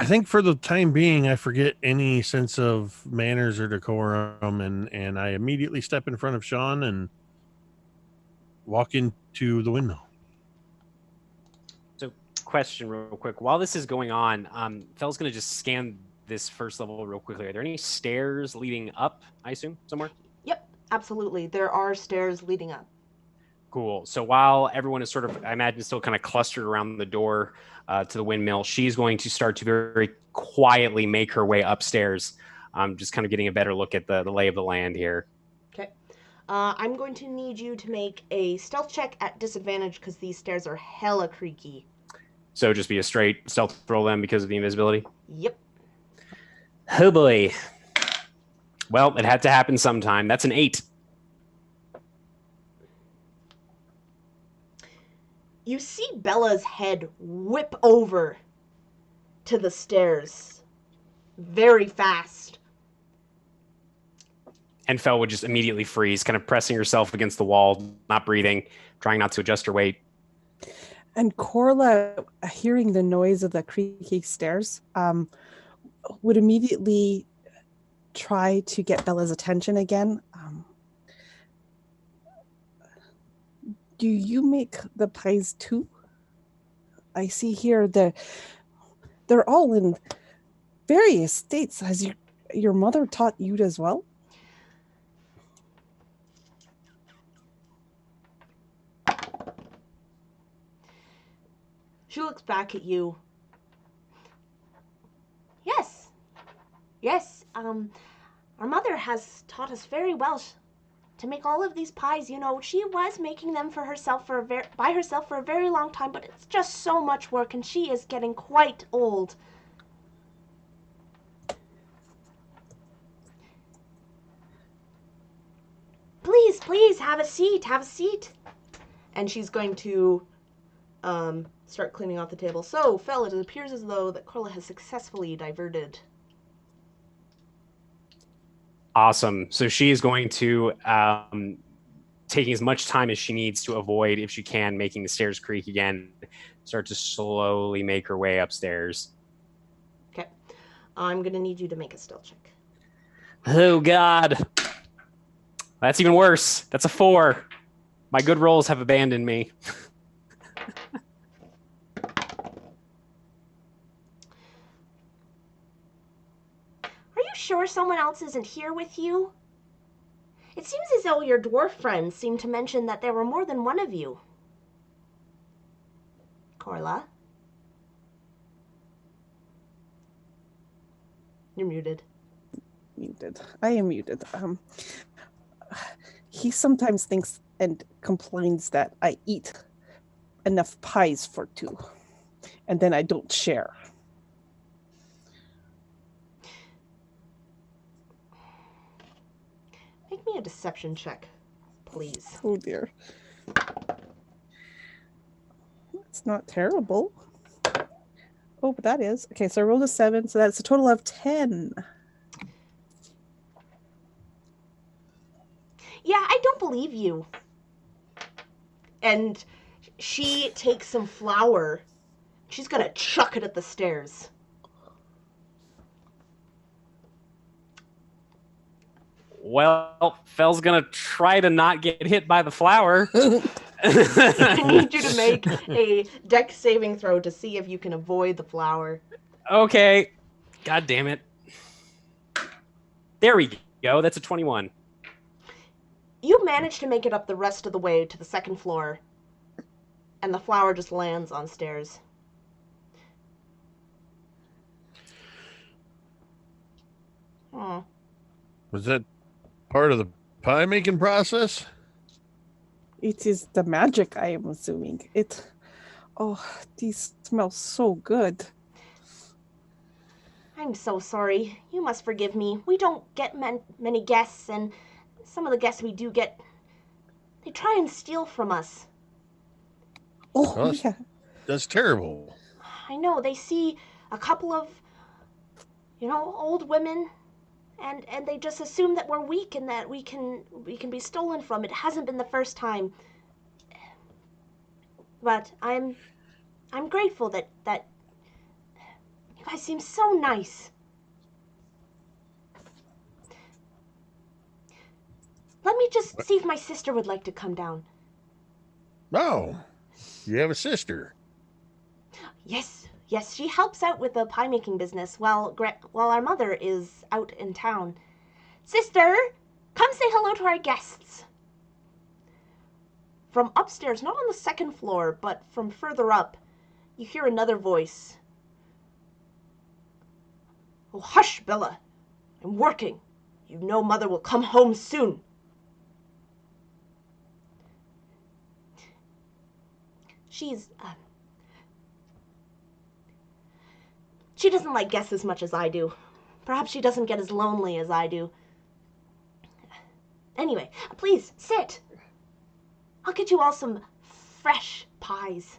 think for the time being, I forget any sense of manners or decorum, and I immediately step in front of Sean and walk into the windmill. So, question real quick. While this is going on, Fel's going to just scan this first level real quickly. Are there any stairs leading up, I assume, somewhere? Yep, absolutely. There are stairs leading up. Cool. So while everyone is sort of, I imagine, still kind of clustered around the door to the windmill, she's going to start to very quietly make her way upstairs, just kind of getting a better look at the lay of the land here. Okay. I'm going to need you to make a stealth check at disadvantage because these stairs are hella creaky. So just be a straight stealth roll then because of the invisibility? Yep. Oh boy. Well, it had to happen sometime. That's an 8. You see Bella's head whip over to the stairs very fast. And Fel would just immediately freeze, kind of pressing herself against the wall, not breathing, trying not to adjust her weight. And Corla, hearing the noise of the creaky stairs, would immediately try to get Bella's attention again. Do you make the pies too? I see here they're all in various states. Has your mother taught you as well? She looks back at you. Yes. Yes, our mother has taught us very well to make all of these pies. You know, she was making them for herself by herself for a very long time, but it's just so much work, and she is getting quite old. Please, please, have a seat, have a seat. And she's going to start cleaning off the table. So, Fel, it appears as though that Corla has successfully diverted. Awesome. So she is going to taking as much time as she needs to avoid, if she can, making the stairs creak again, start to slowly make her way upstairs. Okay. I'm going to need you to make a stealth check. Oh, God. That's even worse. That's a 4. My good rolls have abandoned me. Are you sure someone else isn't here with you? It seems as though your dwarf friends seem to mention that there were more than one of you. Corla? You're muted. Muted. I am muted. He sometimes thinks and complains that I eat enough pies for 2, and then I don't share. Make me a deception check, please. Oh dear. It's not terrible. Oh, but that is. Okay, so I rolled a 7, so that's a total of 10. Yeah, I don't believe you. And she takes some flour. She's gonna chuck it at the stairs. Well, Fel's gonna try to not get hit by the flower. I need you to make a dex saving throw to see if you can avoid the flower. Okay. God damn it. There we go. That's a 21. You manage to make it up the rest of the way to the second floor, and the flower just lands on stairs. Hmm. Was that part of the pie making process? It is the magic, I am assuming. These smell so good. I'm so sorry. You must forgive me. We don't get many guests, and some of the guests we do get, they try and steal from us. Oh, yeah. That's terrible. I know, they see a couple of, old women, and they just assume that we're weak and that we can be stolen from. It hasn't been the first time. But I'm grateful that you guys seem so nice. Let me just see if my sister would like to come down. Oh, you have a sister. Yes, she helps out with the pie making business while our mother is out in town. Sister, come say hello to our guests. From upstairs, not on the second floor, but from further up, you hear another voice. Oh, hush, Bella. I'm working. You know Mother will come home soon. She doesn't like guests as much as I do. Perhaps she doesn't get as lonely as I do. Anyway, please, sit. I'll get you all some fresh pies.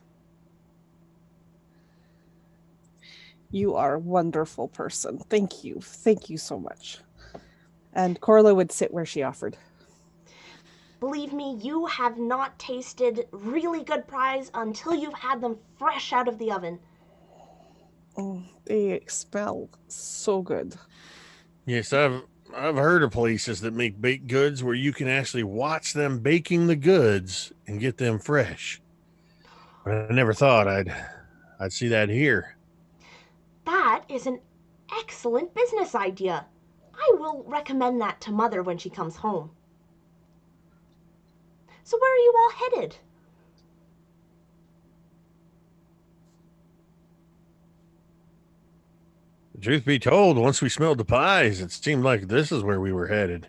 You are a wonderful person. Thank you. Thank you so much. And Corla would sit where she offered. Believe me, you have not tasted really good pies until you've had them fresh out of the oven. Oh, they smell so good. Yes, I've heard of places that make baked goods where you can actually watch them baking the goods and get them fresh. But I never thought I'd see that here. That is an excellent business idea. I will recommend that to Mother when she comes home. So where are you all headed? Truth be told, once we smelled the pies, it seemed like this is where we were headed.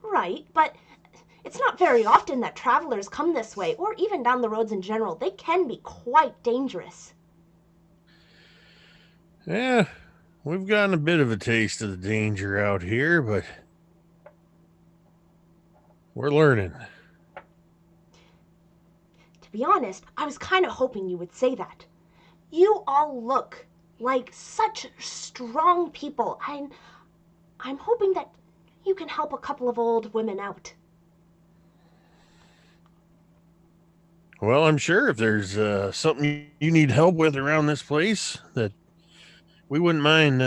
Right, but it's not very often that travelers come this way, or even down the roads in general. They can be quite dangerous. Yeah, we've gotten a bit of a taste of the danger out here, but we're learning. To be honest, I was kind of hoping you would say that. You all look like such strong people. I'm hoping that you can help a couple of old women out. Well, I'm sure if there's something you need help with around this place, that we wouldn't mind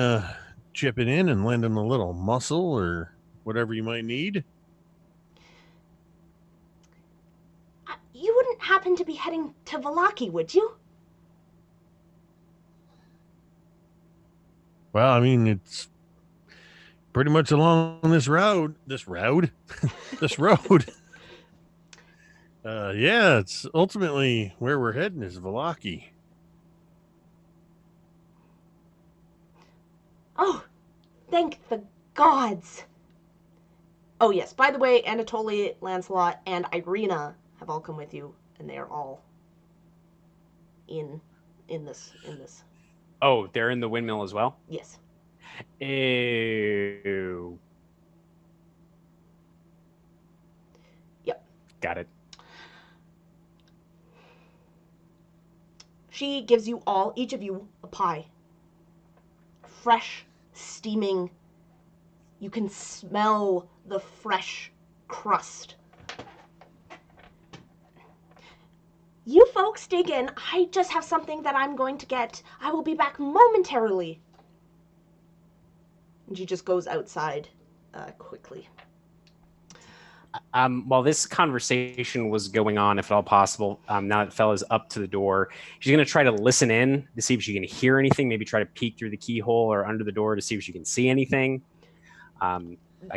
chipping in and lending a little muscle or whatever you might need. You wouldn't happen to be heading to Valaki, would you? Well, I mean, it's pretty much along this road. This road? This road. Yeah, it's ultimately where we're heading is Valaki. Oh, thank the gods. Oh yes, by the way, Anatoly, Lancelot, and Irina have all come with you, and they are all in this. Oh, they're in the windmill as well? Yes. Ew. Yep. Got it. She gives you all, each of you, a pie. Fresh, steaming. You can smell the fresh crust. You folks dig in. I just have something that I'm going to get. I will be back momentarily. And she just goes outside quickly. While this conversation was going on, if at all possible, now that fella's up to the door, she's going to try to listen in to see if she can hear anything, maybe try to peek through the keyhole or under the door to see if she can see anything. I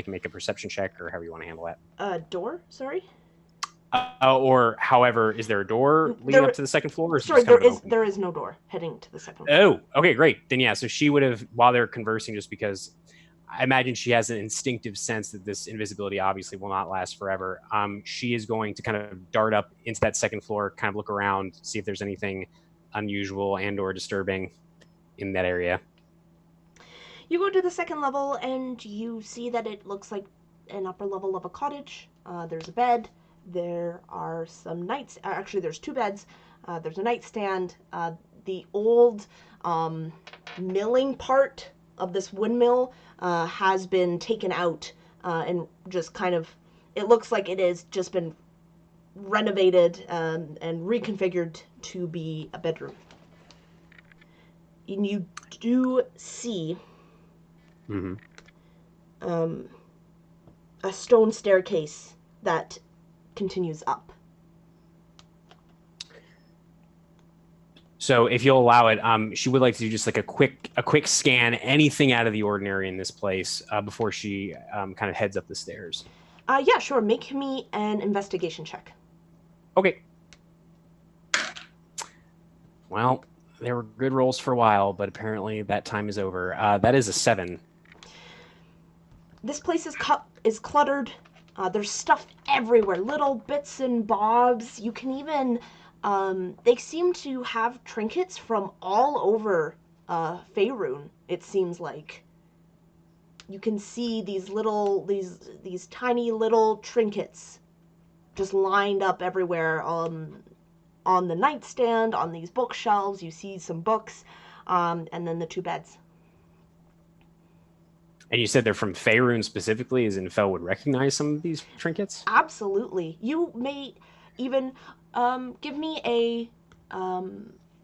can make a perception check or however you want to handle that. Door? Sorry? Or however, is there a door leading up to the second floor? Or sorry, there is no door heading to the second floor. Oh, okay, great. Then yeah, so she would have, while they're conversing, just because I imagine she has an instinctive sense that this invisibility obviously will not last forever. She is going to kind of dart up into that second floor, kind of look around, see if there's anything unusual and or disturbing in that area. You go to the second level and you see that it looks like an upper level of a cottage. There's a bed. There are some nights. Actually, there's two beds. There's a nightstand. The old milling part of this windmill has been taken out and just kind of, it looks like it has just been renovated and reconfigured to be a bedroom. And you do see a stone staircase that continues up. So if you'll allow it, she would like to do just like a quick scan, anything out of the ordinary in this place before she kind of heads up the stairs. Yeah, sure. Make me an investigation check. Okay. Well, there were good rolls for a while, but apparently that time is over. That is a 7. This place is cluttered. There's stuff everywhere, little bits and bobs. You can even, they seem to have trinkets from all over Faerun, it seems like. You can see these tiny little trinkets just lined up everywhere on the nightstand, on these bookshelves. You see some books, and then the two beds. And you said they're from Faerun specifically, as in Fel would recognize some of these trinkets? Absolutely. You may even give me a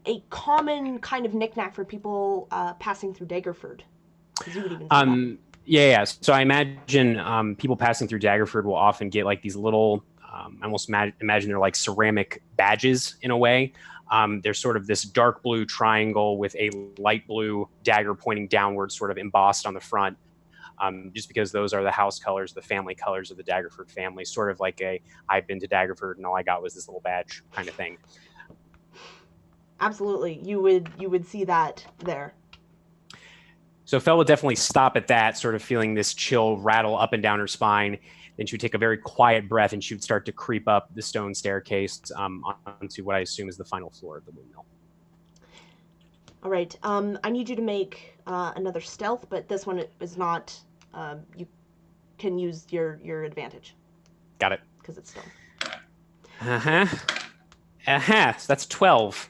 a common kind of knickknack for people passing through Daggerford. Because you would even see that. Yeah. So I imagine people passing through Daggerford will often get like these little, I almost imagine they're like ceramic badges in a way. There's sort of this dark blue triangle with a light blue dagger pointing downward, sort of embossed on the front. Just because those are the house colors, the family colors of the Daggerford family, sort of like I've been to Daggerford and all I got was this little badge kind of thing. Absolutely, you would see that there. So Fel would definitely stop at that, sort of feeling this chill rattle up and down her spine. Then she would take a very quiet breath and she would start to creep up the stone staircase onto what I assume is the final floor of the windmill. All right. I need you to make another stealth, but this one is not. You can use your advantage. Got it. Because it's stone. So that's 12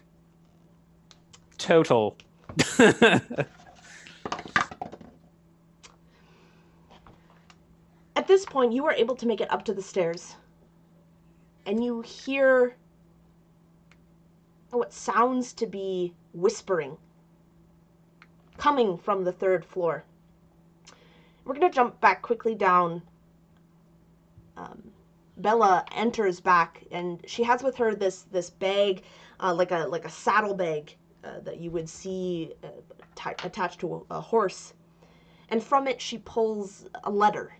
total. At this point, you are able to make it up to the stairs, and you hear what sounds to be whispering coming from the third floor. We're going to jump back quickly down. Bella enters back, and she has with her this bag, like a saddle bag that you would see attached to a horse. And from it, she pulls a letter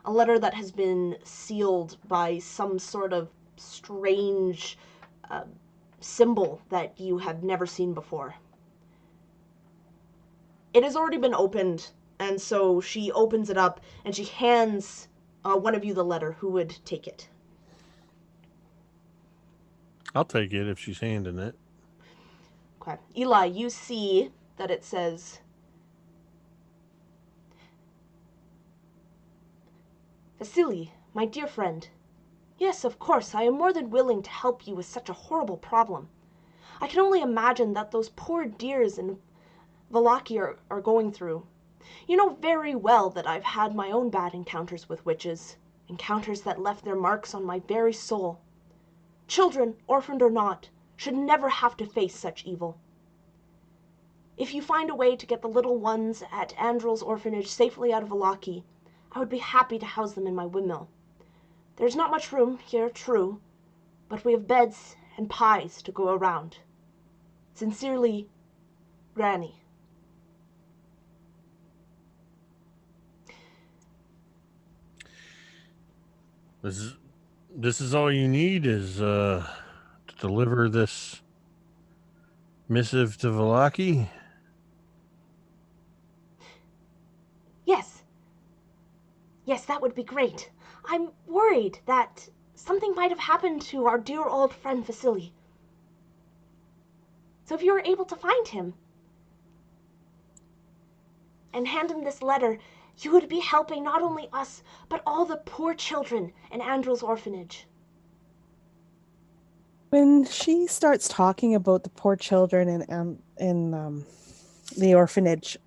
that has been sealed by some sort of strange symbol that you have never seen before. It has already been opened, and so she opens it up, and she hands one of you the letter. Who would take it? I'll take it if she's handing it. Okay. Eli, you see that it says, Vasily, my dear friend. Yes, of course, I am more than willing to help you with such a horrible problem. I can only imagine that those poor dears in Wallachia are going through. You know very well that I've had my own bad encounters with witches, encounters that left their marks on my very soul. Children, orphaned or not, should never have to face such evil. If you find a way to get the little ones at Andrel's orphanage safely out of Wallachia, I would be happy to house them in my windmill. There's not much room here, true, but we have beds and pies to go around. Sincerely, Granny. This is all you need is to deliver this missive to Vallaki? Yes, that would be great. I'm worried that something might have happened to our dear old friend Vasily. So if you were able to find him and hand him this letter, you would be helping not only us, but all the poor children in Andrel's orphanage. When she starts talking about the poor children in the orphanage,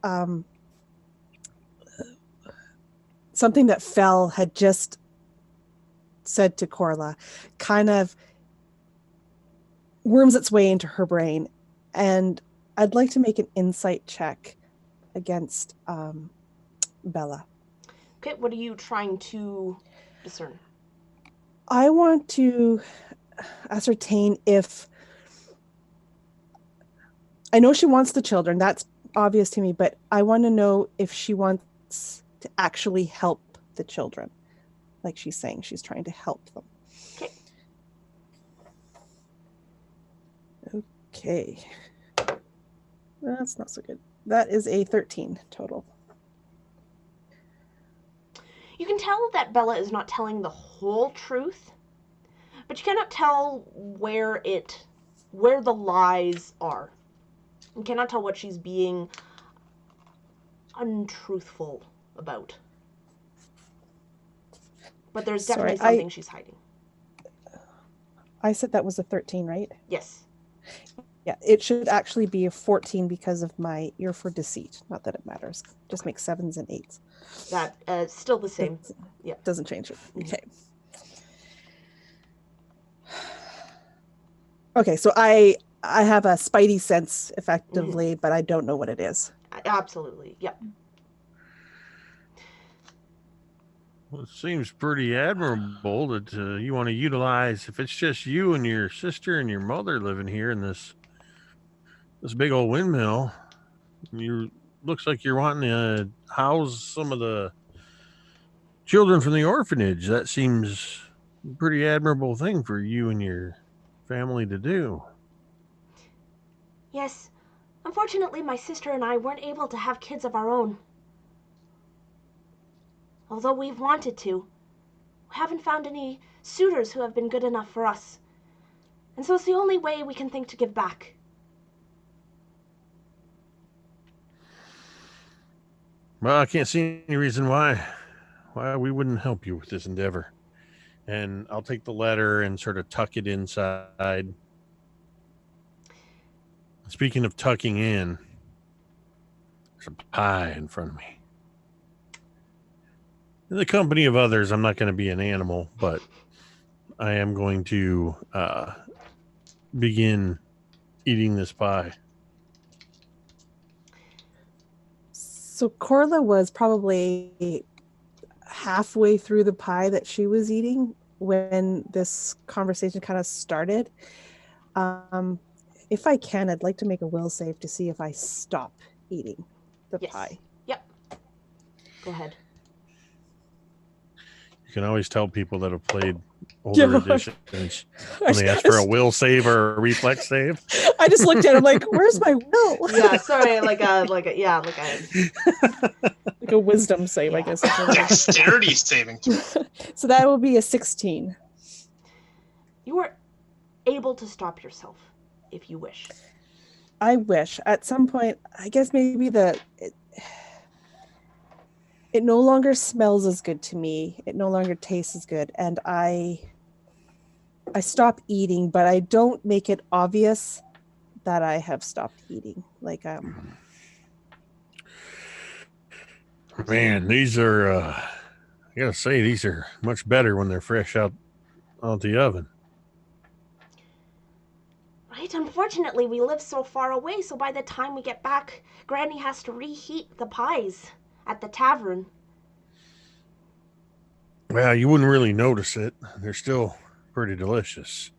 something that Fel had just said to Corla kind of worms its way into her brain, and I'd like to make an insight check against Bella. Okay, what are you trying to discern? I want to ascertain if... I know she wants the children, that's obvious to me, but I want to know if she wants to actually help the children. Like she's saying, she's trying to help them. Okay. That's not so good. That is a 13 total. You can tell that Bella is not telling the whole truth, but you cannot tell where the lies are. You cannot tell what she's being untruthful about. But there's definitely something she's hiding. I said that was a 13, right? Yes. Yeah, it should actually be a 14 because of my ear for deceit. Not that it matters. Just make 7s and 8s. That still the same. Yeah. Doesn't change it. Okay. Okay, so I I have a spidey sense, effectively, but I don't know what it is. Absolutely. Yep. Well, it seems pretty admirable that you want to utilize. If it's just you and your sister and your mother living here in this big old windmill, you looks like you're wanting to house some of the children from the orphanage. That seems a pretty admirable thing for you and your family to do. Yes. Unfortunately, my sister and I weren't able to have kids of our own. Although we've wanted to. We haven't found any suitors who have been good enough for us. And so it's the only way we can think to give back. Well, I can't see any reason why we wouldn't help you with this endeavor. And I'll take the letter and sort of tuck it inside. Speaking of tucking in, there's a pie in front of me. In the company of others, I'm not going to be an animal, but I am going to begin eating this pie. So Corla was probably halfway through the pie that she was eating when this conversation kind of started. If I can, I'd like to make a will save to see if I stop eating the pie. Yep. Go ahead. You can always tell people that have played older Yeah. editions when they ask for a will save or a reflex save. I just looked at him like, where's my will? Yeah, sorry, like a wisdom save, I Yeah. guess. Dexterity saving throw. So that will be a 16. You are able to stop yourself if you wish. I wish. At some point, I guess maybe it no longer smells as good to me. It no longer tastes as good. And I stop eating, but I don't make it obvious that I have stopped eating. Like, Man, these are, I gotta say, these are much better when they're fresh out the oven. Right? Unfortunately, we live so far away, so by the time we get back, Granny has to reheat the pies at the tavern. Well, you wouldn't really notice it. They're still pretty delicious.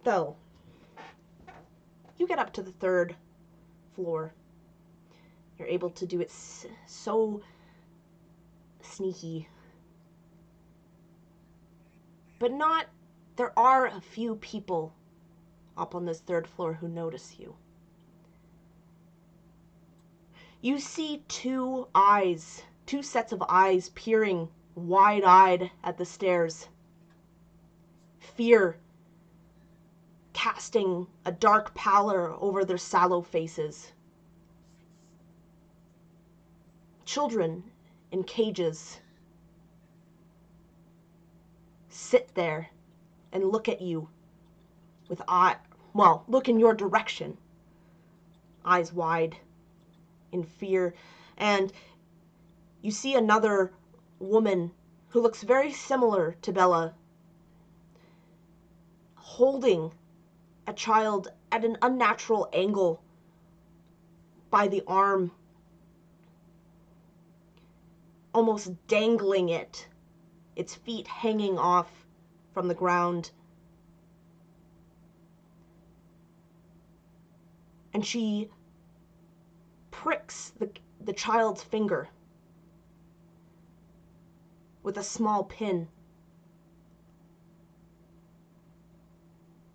though. You get up to the 3rd floor. You're able to do it so sneaky. But not... There are a few people up on this 3rd floor who notice you. You see two sets of eyes peering wide-eyed at the stairs. Fear casting a dark pallor over their sallow faces. Children in cages sit there and look at you with look in your direction, eyes wide in fear. And you see another woman who looks very similar to Bella, holding a child at an unnatural angle by the arm, almost dangling it, its feet hanging off from the ground. And she pricks the child's finger with a small pin.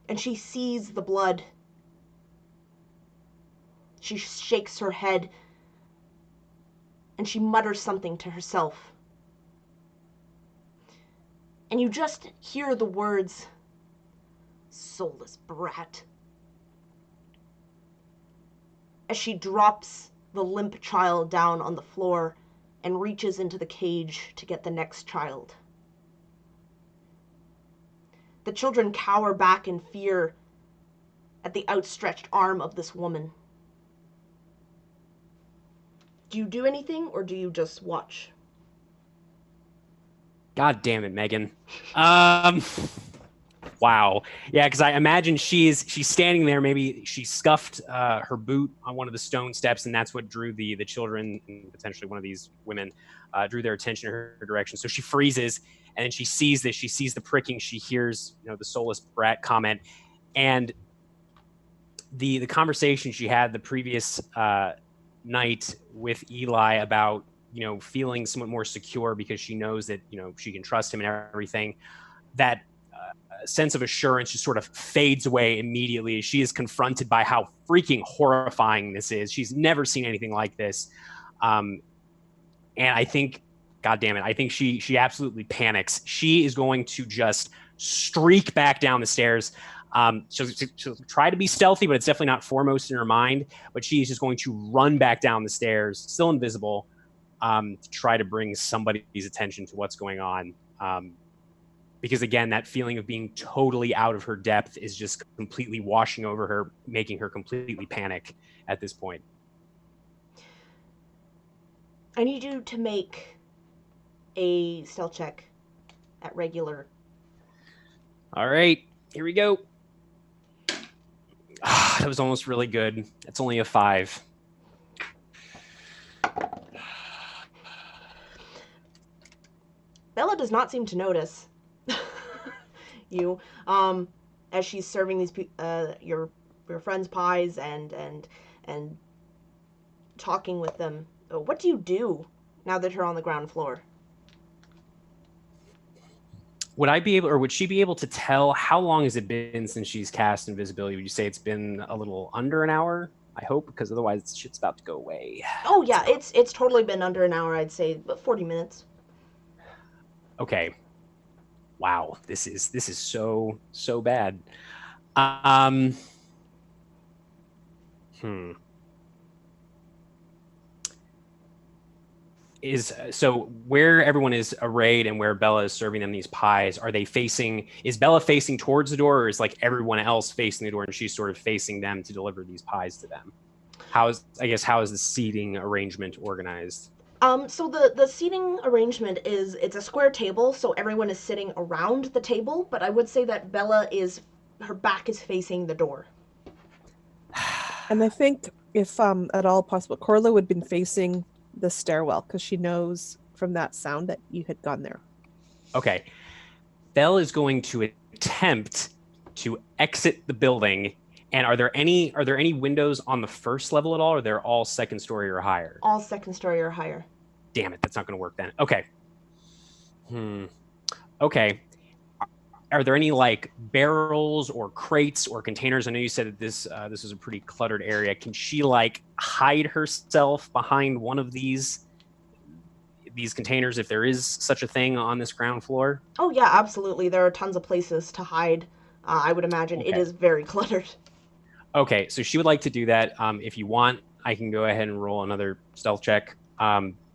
And she sees the blood. She shakes her head and she mutters something to herself. And you just hear the words, "Soulless brat," as she drops the limp child down on the floor and reaches into the cage to get the next child. The children cower back in fear at the outstretched arm of this woman. Do you do anything, or do you just watch? God damn it, Megan. Wow. Yeah, because I imagine she's standing there. Maybe she scuffed her boot on one of the stone steps, and that's what drew the children and potentially one of these women drew their attention in her direction. So she freezes, and then she sees this. She sees the pricking. She hears, the soulless brat comment, and the conversation she had the previous night with Eli about feeling somewhat more secure because she knows that she can trust him and everything. That sense of assurance just sort of fades away immediately as she is confronted by how freaking horrifying this is. She's never seen anything like this. And I think, God damn it, I think she absolutely panics. She is going to just streak back down the stairs. She'll try to be stealthy, but it's definitely not foremost in her mind. But she is just going to run back down the stairs, still invisible, to try to bring somebody's attention to what's going on. Because again, that feeling of being totally out of her depth is just completely washing over her, making her completely panic at this point. I need you to make a stealth check at regular. All right, here we go. That was almost really good. It's only a 5. Bella does not seem to notice you as she's serving these your friends' pies and talking with them. What do you do now that you're on the ground floor? Would I be able, or would she be able to tell how long has it been since she's cast invisibility? Would you say it's been a little under an hour? I hope, because otherwise shit's about to go away. Oh yeah, it's totally been under an hour. I'd say, but 40 minutes. Okay. Wow, this is so bad. So where everyone is arrayed and where Bella is serving them these pies, is Bella facing towards the door, or is like everyone else facing the door and she's sort of facing them to deliver these pies to them? How is the seating arrangement organized? So the seating arrangement it's a square table, so everyone is sitting around the table, but I would say that her back is facing the door. And I think if at all possible, Corla would have been facing the stairwell because she knows from that sound that you had gone there. Okay. Belle is going to attempt to exit the building. And are there any windows on the first level at all, or they're all second story or higher? All second story or higher. Damn it, that's not going to work then. Okay. Okay. Are there any like barrels or crates or containers? I know you said that this is a pretty cluttered area. Can she like hide herself behind one of these containers if there is such a thing on this ground floor? Oh yeah, absolutely. There are tons of places to hide. I would imagine It is very cluttered. Okay, so she would like to do that. If you want, I can go ahead and roll another stealth check.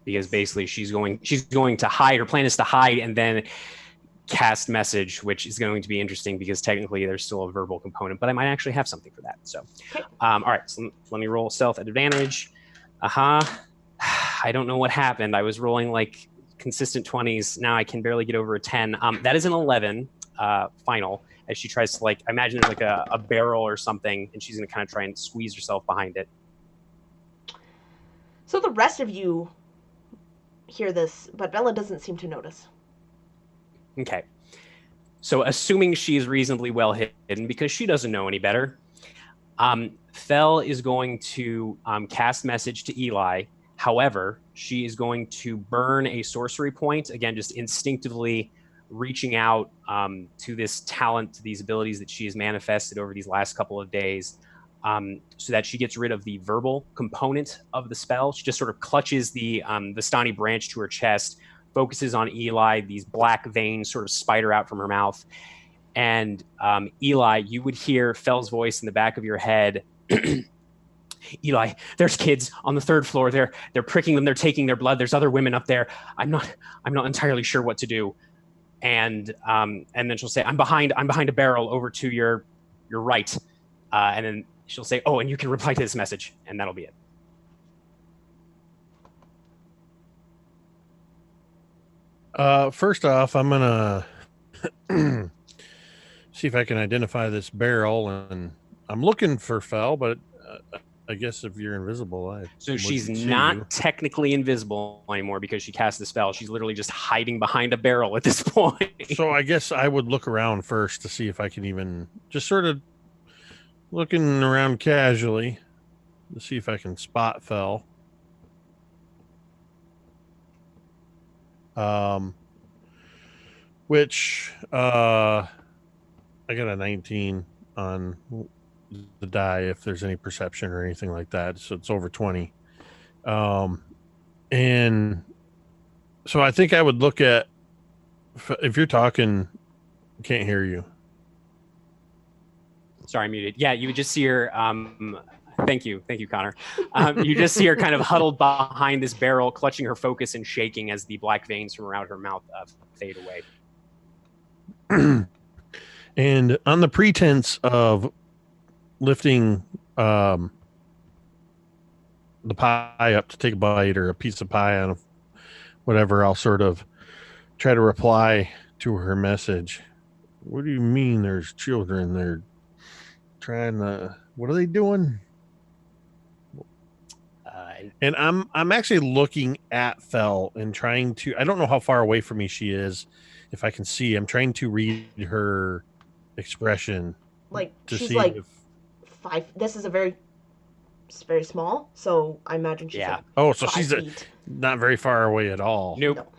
Because basically she's going to hide. Her plan is to hide and then cast message, which is going to be interesting because technically there's still a verbal component, but I might actually have something for that. So, all right, so let me roll stealth at advantage. I don't know what happened. I was rolling like consistent 20s. Now I can barely get over a 10. That is an 11 final as she tries to I imagine there's like a barrel or something, and she's going to kind of try and squeeze herself behind it. So the rest of you hear this, but Bella doesn't seem to notice. Okay. So assuming she's reasonably well hidden because she doesn't know any better, Fel is going to cast message to Eli. However, she is going to burn a sorcery point, again, just instinctively reaching out to this talent, to these abilities that she has manifested over these last couple of days, so that she gets rid of the verbal component of the spell. She just sort of clutches the Vistani branch to her chest, focuses on Eli. These black veins sort of spider out from her mouth. And Eli, you would hear Fel's voice in the back of your head. Eli, there's kids on the 3rd floor. They're pricking them. They're taking their blood. There's other women up there. I'm not entirely sure what to do. And then she'll say, I'm behind a barrel over to your right. And then she'll say, oh, and you can reply to this message, and that'll be it. First off, I'm gonna see if I can identify this barrel, and I'm looking for Fel, but I guess if you're invisible, I So she's wouldn't see not you. technically invisible anymore because she cast the spell. She's literally just hiding behind a barrel at this point. So I guess I would look around first to see if I can even just sort of looking around casually to see if I can spot Fel. Which I got a 19 on the die if there's any perception or anything like that, so it's over 20. And so I think I would look at, if you're talking, can't hear you. Sorry, I'm muted. Yeah, you would just see her. Thank you, Connor. You just see her kind of huddled behind this barrel, clutching her focus and shaking as the black veins from around her mouth fade away. And on the pretense of lifting the pie up to take a bite or a piece of pie on whatever, I'll sort of try to reply to her message. What do you mean there's children? They're trying to, what are they doing? And I'm actually looking at Fel and trying to, I don't know how far away from me she is. If I can see, I'm trying to read her expression. Like, to she's see like if, 5. This is it's very small, so I imagine she's like oh, so 5 she's feet. not very far away at all. Nope.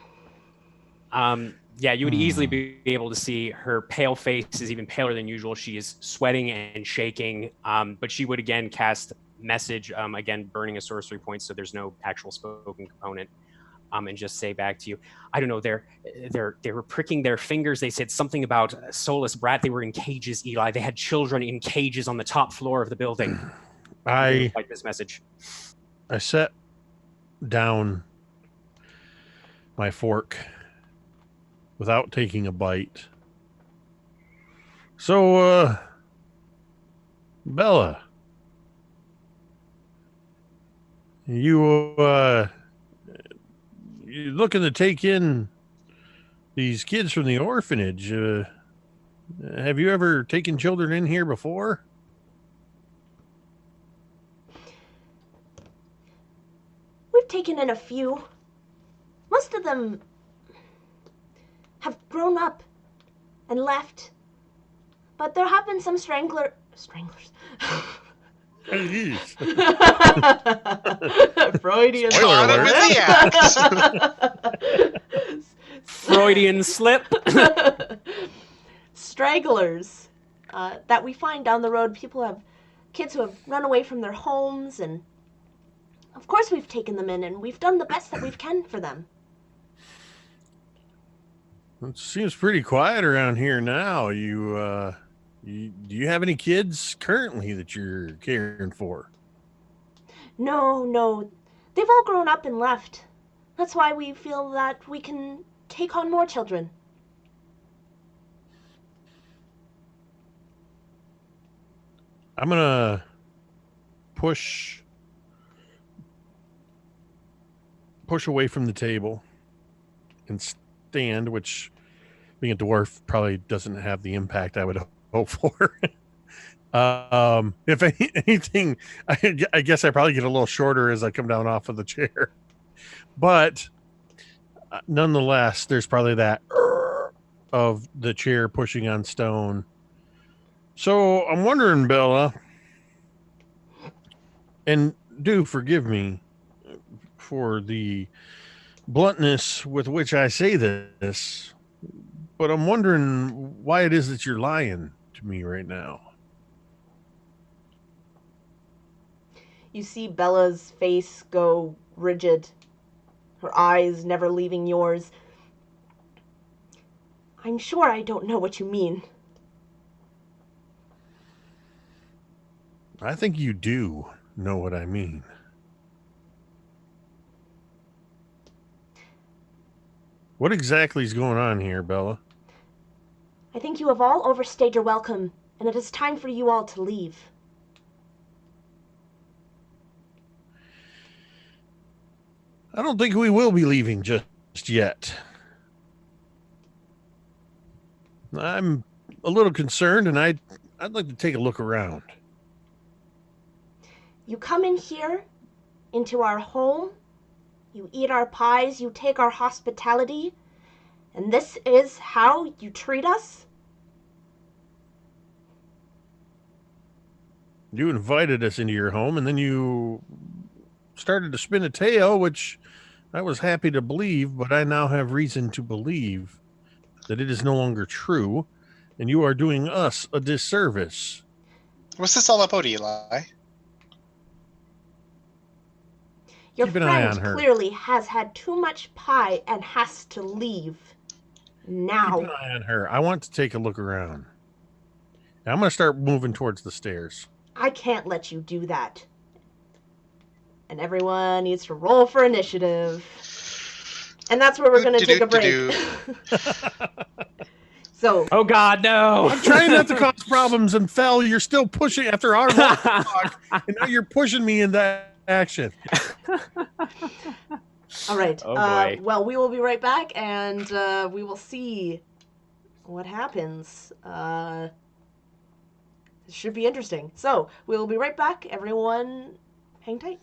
No. Yeah, you would easily be able to see her pale face is even paler than usual. She is sweating and shaking, but she would again cast message, again burning a sorcery point, so there's no actual spoken component, and just say back to you, I don't know, they were pricking their fingers. They said something about soulless brat. They were in cages, Eli. They had children in cages on the top floor of the building. I like this message. I set down my fork without taking a bite. So, Bella, you looking to take in these kids from the orphanage? Have you ever taken children in here before? We've taken in a few. Most of them have grown up and left. But there have been some stranglers. Freudian Spoiler alert. Freudian slip. Stragglers that we find down the road. Kids who have run away from their homes, and of course we've taken them in, and we've done the best that we can for them. It seems pretty quiet around here now. Do you have any kids currently that you're caring for? No. They've all grown up and left. That's why we feel that we can take on more children. I'm gonna push away from the table and stand, which being a dwarf probably doesn't have the impact I would hope for. If anything, I guess I probably get a little shorter as I come down off of the chair. But nonetheless, there's probably that of the chair pushing on stone. So I'm wondering, Bella, and do forgive me for the bluntness with which I say this, but I'm wondering why it is that you're lying to me right now. You see Bella's face go rigid, her eyes never leaving yours. I'm sure I don't know what you mean. I think you do know what I mean. What exactly is going on here, Bella? I think you have all overstayed your welcome, and it is time for you all to leave. I don't think we will be leaving just yet. I'm a little concerned, and I'd like to take a look around. You come in here, into our home, you eat our pies, you take our hospitality, and this is how you treat us? You invited us into your home, and then you started to spin a tale, which I was happy to believe, but I now have reason to believe that it is no longer true, and you are doing us a disservice. What's this all about, Eli? Your Keep an eye friend on her. clearly has had too much pie and has to leave. Keep an Now. eye on her. I want to take a look around. Now, I'm going to start moving towards the stairs. I can't let you do that. And everyone needs to roll for initiative. And that's where we're going to take a break. So. Oh God, no! I'm trying not to cause problems, and Fel, you're still pushing after our long talk, and now you're pushing me into action. All right. Oh boy. Well, we will be right back, and we will see what happens. It should be interesting. So, we will be right back. Everyone, hang tight.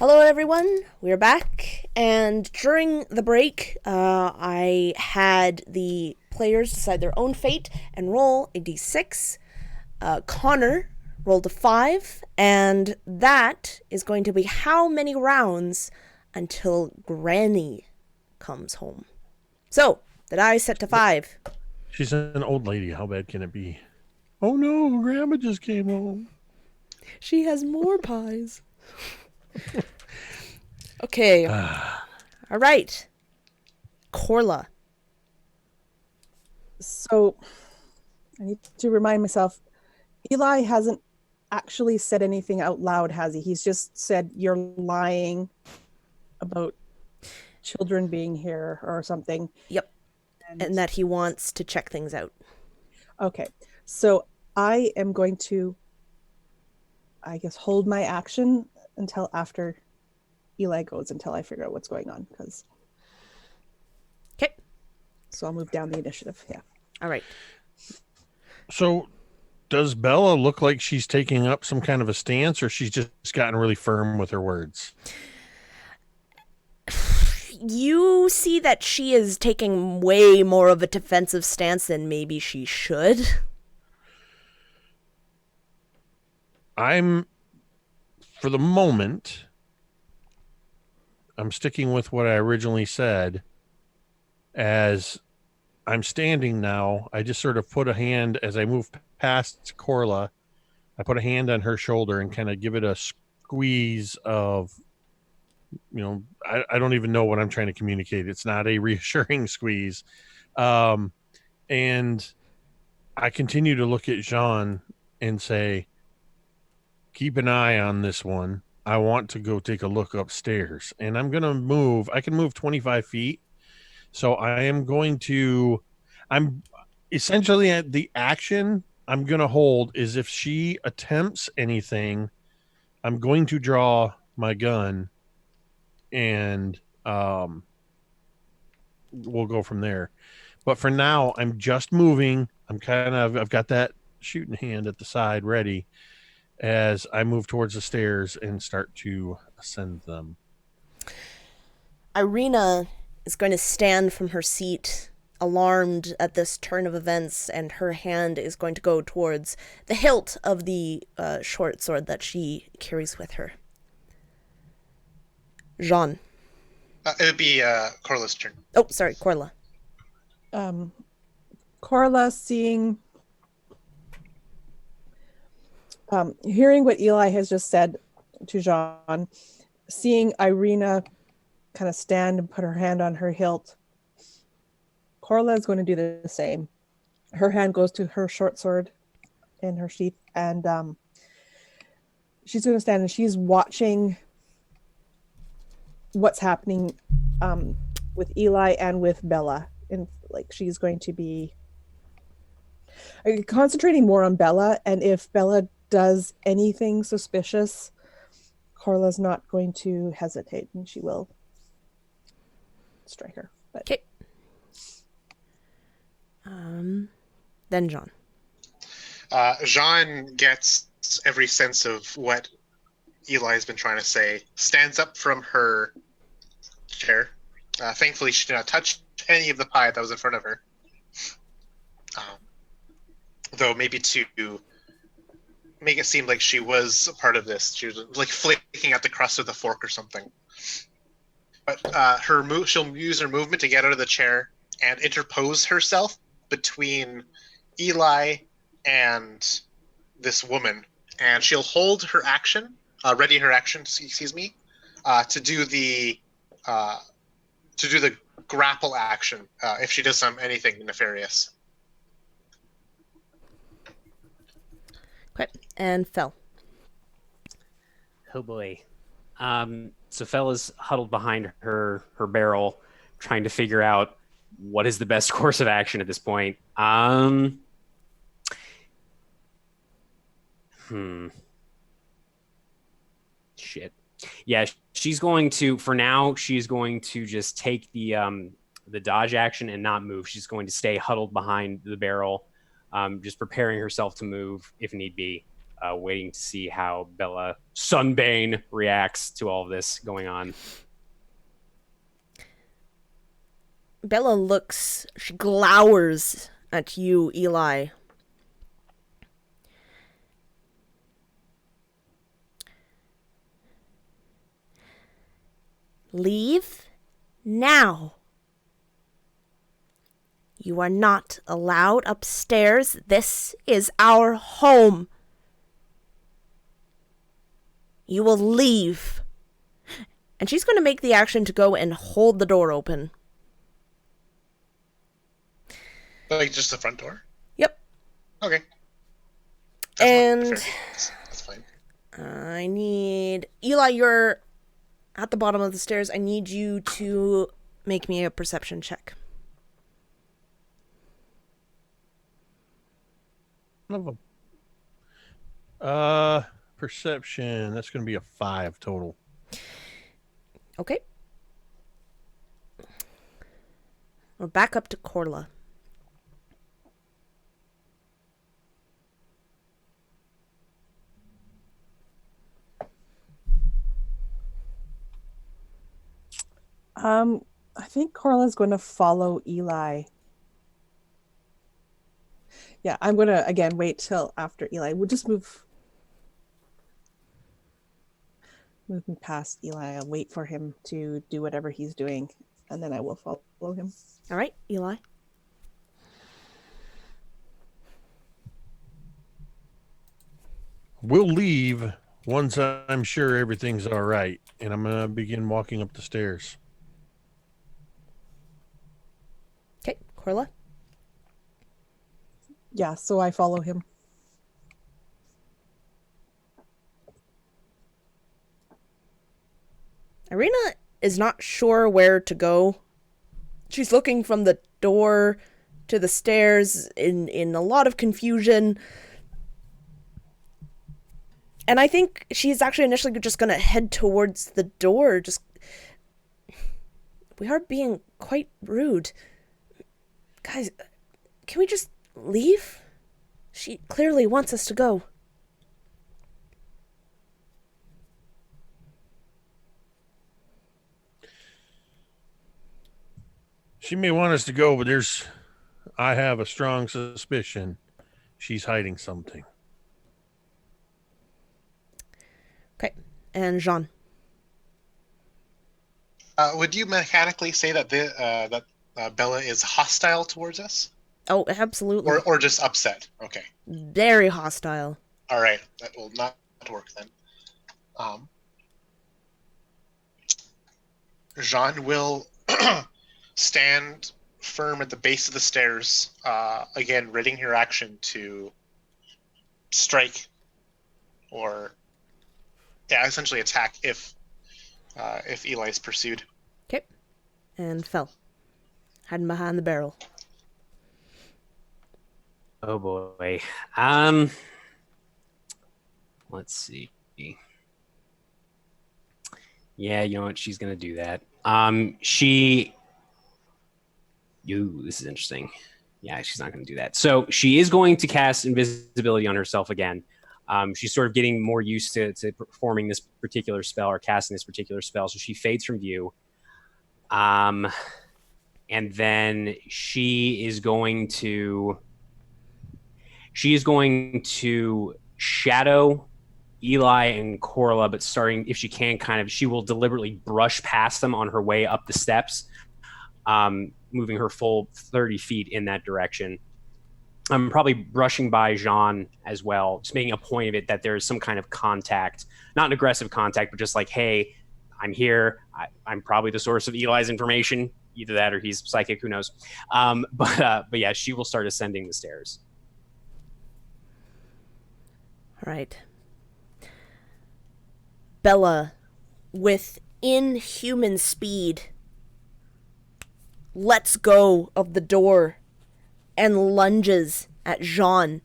Hello, everyone. We're back, and during the break, I had the players decide their own fate and roll a d6. Connor rolled a 5, and that is going to be how many rounds until Granny comes home. So, the die set to 5. She's an old lady. How bad can it be? Oh no, Grandma just came home. She has more pies. Okay. All right. Corla. So I need to remind myself, Eli hasn't actually said anything out loud, has he? He's just said you're lying about children being here or something. Yep. And that he wants to check things out. Okay. So I am going to, I guess, hold my action until after Eli goes, until I figure out what's going on. Okay. So I'll move down the initiative. Yeah. All right. So, does Bella look like she's taking up some kind of a stance, or she's just gotten really firm with her words? You see that she is taking way more of a defensive stance than maybe she should. For the moment, I'm sticking with what I originally said. As I'm standing now, I just sort of put a hand, as I move past Corla, I put a hand on her shoulder and kind of give it a squeeze of, I don't even know what I'm trying to communicate. It's not a reassuring squeeze. And I continue to look at Jean and say, keep an eye on this one. I want to go take a look upstairs. And I'm going to move. I can move 25 feet. So I'm essentially at the action I'm going to hold is if she attempts anything, I'm going to draw my gun and we'll go from there. But for now, I'm just moving. I've got that shooting hand at the side ready as I move towards the stairs and start to ascend them. Irina is going to stand from her seat, alarmed at this turn of events, and her hand is going to go towards the hilt of the short sword that she carries with her. Jean. It would be Corla's turn. Oh, sorry, Corla. Corla, hearing what Eli has just said to Jean, seeing Irina kind of stand and put her hand on her hilt, Corla is going to do the same. Her hand goes to her short sword in her sheath, and she's going to stand and she's watching what's happening with Eli and with Bella. And she's going to be concentrating more on Bella, and if Bella does anything suspicious, Corla's not going to hesitate, and she will strike her. Okay. Then Jean. Jean gets every sense of what Eli has been trying to say, stands up from her chair. Thankfully, she did not touch any of the pie that was in front of her. Though maybe to make it seem like she was a part of this, she was like flicking at the crust with a fork or something. But she'll use her movement to get out of the chair and interpose herself between Eli and this woman, and she'll hold her action, ready her action, to do the grapple action if she does anything nefarious. Okay, and Fel. Oh boy. So Fel is huddled behind her barrel, trying to figure out what is the best course of action at this point. Shit. Yeah, she's going to, for now, she's going to just take the dodge action and not move. She's going to stay huddled behind the barrel, just preparing herself to move if need be. waiting to see how Bella Sunbane reacts to all of this going on. Bella looks, she glowers at you, Eli. Leave now. You are not allowed upstairs. This is our home. You will leave. And she's going to make the action to go and hold the door open. Like just the front door? Yep. Okay. And That's fine. I need... Eli, you're at the bottom of the stairs. I need you to make me a perception check. Perception. That's going to be a 5 total. Okay. We're back up to Corla. I think Corla's going to follow Eli. Yeah, I'm going to, again, wait till after Eli. We'll just move me past Eli. I'll wait for him to do whatever he's doing, and then I will follow him. All right, Eli. We'll leave once I'm sure everything's all right, and I'm going to begin walking up the stairs. Okay, Corla. Yeah, so I follow him. Irina is not sure where to go. She's looking from the door to the stairs in a lot of confusion. And I think she's actually initially just going to head towards the door. We are being quite rude. Guys, can we just leave? She clearly wants us to go. She may want us to go, but I have a strong suspicion she's hiding something. Okay, and Jean. Would you mechanically say that Bella is hostile towards us? Oh, absolutely. Or just upset? Okay. Very hostile. All right. That will not work then. Jean will stand firm at the base of the stairs, again, readying her action to strike or, essentially attack if Eli is pursued. Okay, and fell, hiding behind the barrel. Oh boy. Let's see. Yeah, you know what? She's gonna do that. This is interesting. Yeah, she's not gonna do that. So she is going to cast invisibility on herself again. She's sort of getting more used to performing this particular spell or casting this particular spell. So she fades from view. And then she is going to shadow Eli and Corla, but starting, if she can, she will deliberately brush past them on her way up the steps, moving her full 30 feet in that direction. I'm probably brushing by Jean as well, just making a point of it that there's some kind of contact, not an aggressive contact, but just like, hey, I'm here. I'm probably the source of Eli's information, either that or he's psychic, who knows. But yeah, she will start ascending the stairs. All right. Bella, with inhuman speed, lets go of the door and lunges at Jean.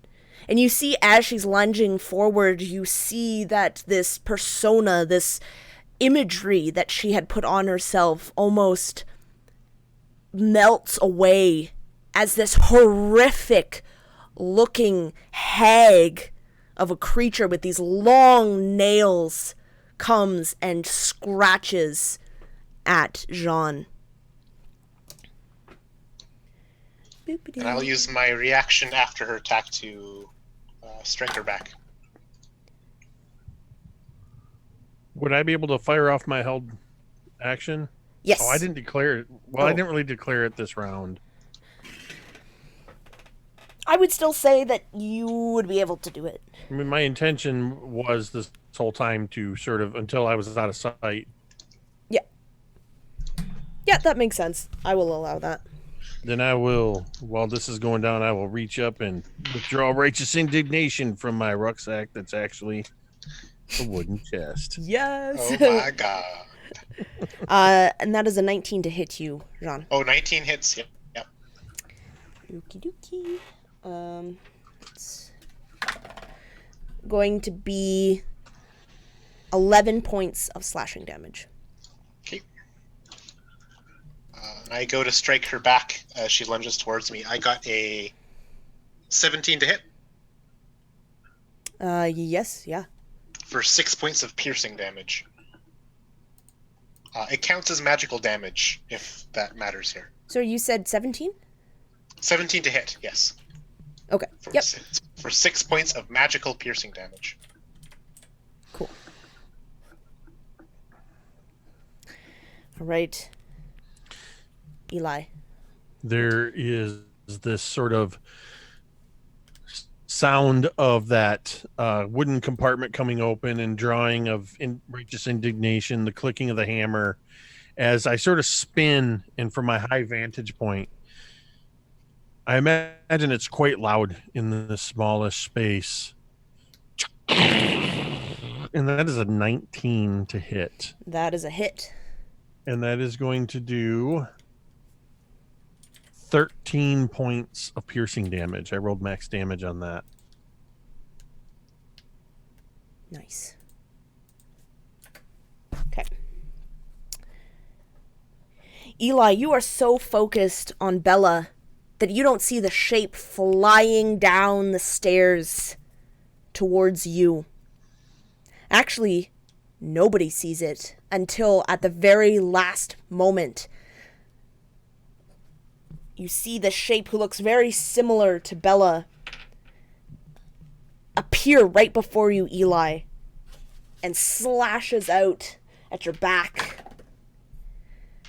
And you see, as she's lunging forward, you see that this persona, this imagery that she had put on herself almost melts away as this horrific looking hag of a creature with these long nails comes and scratches at Jean. And I'll use my reaction after her attack to strike her back. Would I be able to fire off my held action? Yes. Oh, I didn't declare it. Well, I didn't really declare it this round. I would still say that you would be able to do it. I mean, my intention was this whole time to sort of, until I was out of sight. Yeah. Yeah, that makes sense. I will allow that. Then I will, while this is going down, I will reach up and withdraw righteous indignation from my rucksack that's actually a wooden chest. Yes. Oh my god. And that is a 19 to hit you, Jean. Oh, 19 hits. Yep. Okie dokie. It's going to be 11 points of slashing damage. Okay. I go to strike her back as she lunges towards me. I got a 17 to hit. Yes, yeah. For 6 points of piercing damage. It counts as magical damage, if that matters here. So you said 17? 17 to hit, yes. Okay, yep. For 6 points of magical piercing damage. Cool. All right. Eli. There is this sort of sound of that wooden compartment coming open and drawing of righteous indignation, the clicking of the hammer, as I sort of spin, and from my high vantage point, I imagine it's quite loud in the smallest space. And that is a 19 to hit. That is a hit. And that is going to do 13 points of piercing damage. I rolled max damage on that. Nice. Okay. Eli, you are so focused on Bella that you don't see the shape flying down the stairs towards you. Actually, nobody sees it until at the very last moment. You see the shape, who looks very similar to Bella, appear right before you, Eli, and slashes out at your back.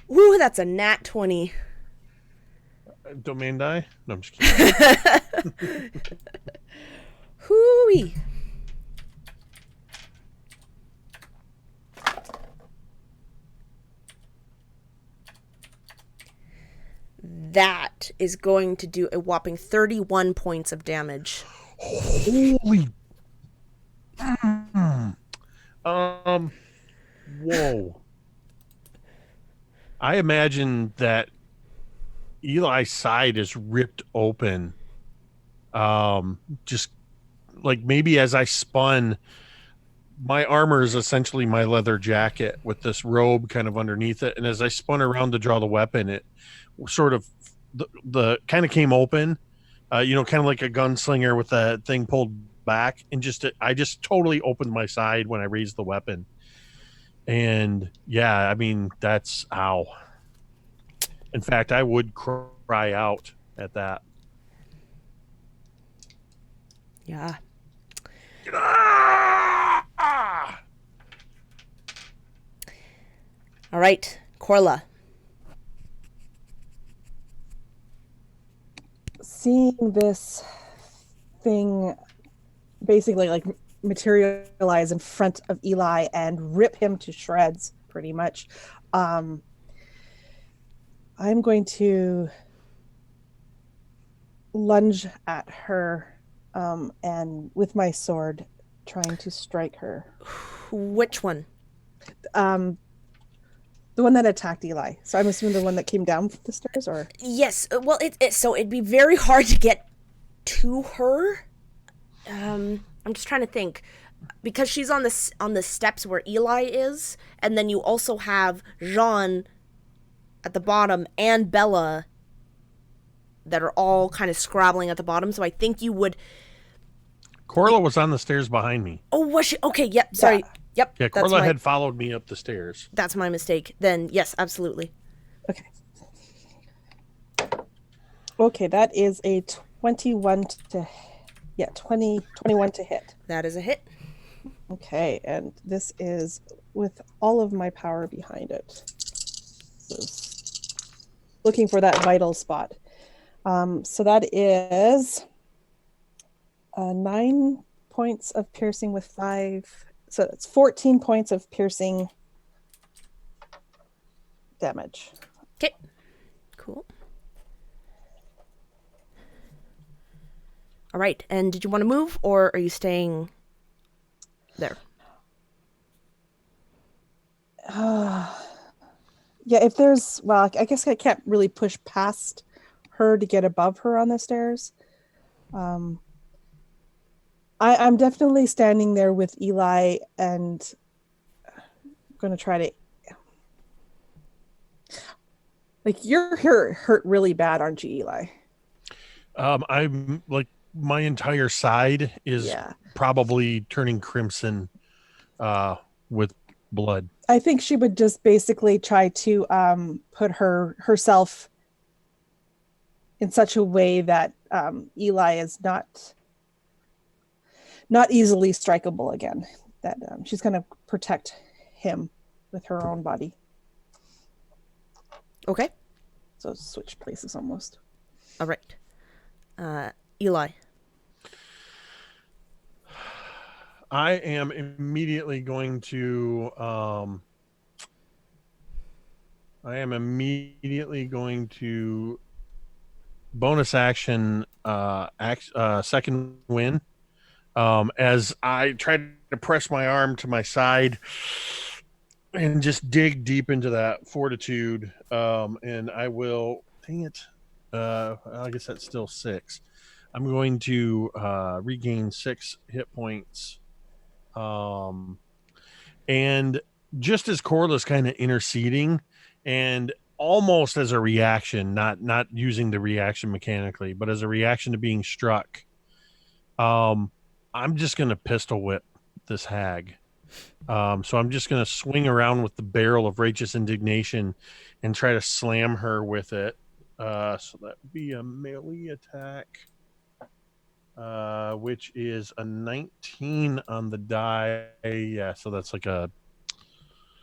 Woo, that's a nat 20. Domain die? No, I'm just kidding. Hooey. That is going to do a whopping 31 points of damage. Holy. Whoa. I imagine that Eli's side is ripped open. Just like maybe as I spun, my armor is essentially my leather jacket with this robe kind of underneath it. And as I spun around to draw the weapon, it sort of the kind of came open, kind of like a gunslinger with that thing pulled back, and I just totally opened my side when I raised the weapon. And yeah, I mean, that's ow. In fact, I would cry out at that. Yeah. All right, Corla. Seeing this thing basically like materialize in front of Eli and rip him to shreds, pretty much, I'm going to lunge at her and with my sword trying to strike her. Which one? The one that attacked Eli. So I'm assuming the one that came down the stairs, or? Yes. Well, so it'd be very hard to get to her. I'm just trying to think, because she's on the steps where Eli is, and then you also have Jean at the bottom and Bella that are all kind of scrabbling at the bottom. So I think you would Corla was on the stairs behind me. Oh, was she? Okay, yep, sorry. Yep, Yeah, that's Corla my, had followed me up the stairs. that's my mistake. Then, yes, absolutely. Okay. Okay, that is a 21 to 21 to hit. That is a hit. Okay, and this is with all of my power behind it. So, looking for that vital spot. So that is 9 points of piercing with 5. So it's 14 points of piercing damage. Okay, cool. All right, and did you want to move, or are you staying there? Yeah, if there's, well, I guess I can't really push past her to get above her on the stairs. I'm definitely standing there with Eli, and I'm going to try to, like, you're hurt really bad, aren't you, Eli? I'm like, my entire side is probably turning crimson with blood. I think she would just basically try to put herself in such a way that Eli is not easily strikeable again. That she's going to protect him with her own body. Okay. So switch places almost. All right. Eli. I am immediately going to bonus action second win as I try to press my arm to my side and just dig deep into that fortitude, and I will, dang it, I guess that's still 6. I'm going to regain 6 hit points, and just as Corla's kind of interceding, and almost as a reaction, not using the reaction mechanically, but as a reaction to being struck, I'm just going to pistol whip this hag. So I'm just going to swing around with the barrel of Righteous Indignation and try to slam her with it. So that would be a melee attack, which is a 19 on the die. Yeah, so that's like a...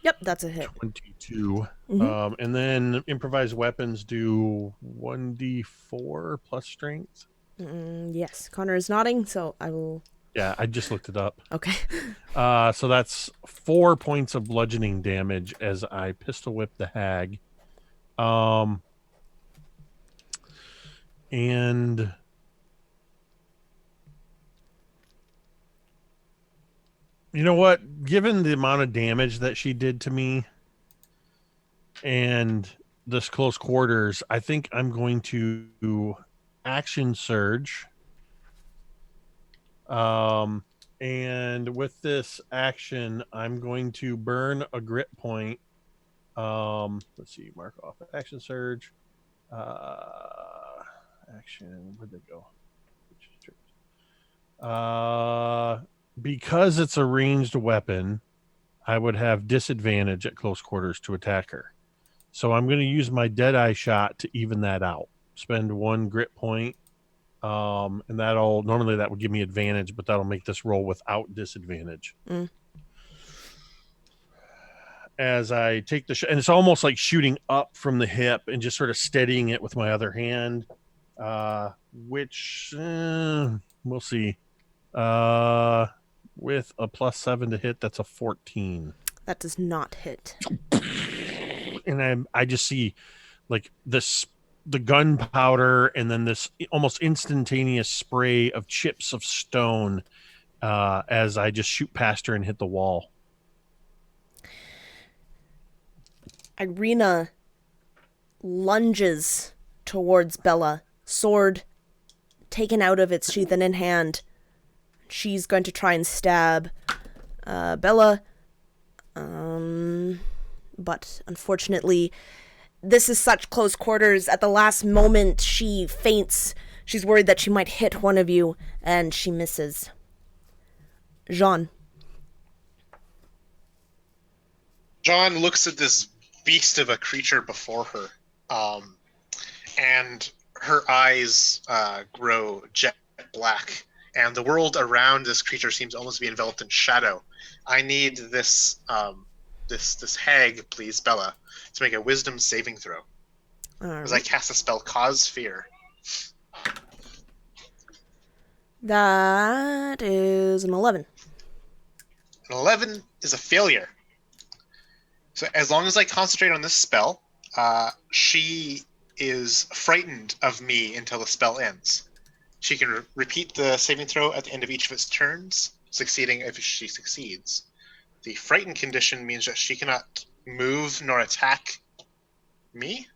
Yep, that's a hit. 22. Mm-hmm. And then improvised weapons do 1d4 plus strength. Yes, Connor is nodding, so I will... Yeah, I just looked it up. Okay. So that's 4 points of bludgeoning damage as I pistol whip the hag. And you know what? Given the amount of damage that she did to me and this close quarters, I think I'm going to action surge. And with this action, I'm going to burn a grit point. Let's see, mark off action surge. Action, where'd they go? Because it's a ranged weapon, I would have disadvantage at close quarters to attack her. So I'm going to use my Deadeye shot to even that out. Spend 1 grit point. And normally that would give me advantage, but that'll make this roll without disadvantage. As I take the shot, and it's almost like shooting up from the hip and just sort of steadying it with my other hand, which we'll see. With a +7 to hit, that's a 14. That does not hit. And I just see like the gunpowder and then this almost instantaneous spray of chips of stone as I just shoot past her and hit the wall. Irina lunges towards Bella, sword taken out of its sheath and in hand. She's going to try and stab Bella, but unfortunately, this is such close quarters. At the last moment, she faints. She's worried that she might hit one of you, and she misses. Jean. John looks at this beast of a creature before her, and her eyes grow jet black, and the world around this creature seems almost to be enveloped in shadow. I need this this hag, please, Bella, to make a wisdom saving throw. As I cast the spell Cause Fear. That is an 11. An 11 is a failure. So as long as I concentrate on this spell, she is frightened of me until the spell ends. She can repeat the saving throw at the end of each of its turns, succeeding if she succeeds. The frightened condition means that she cannot move nor attack me.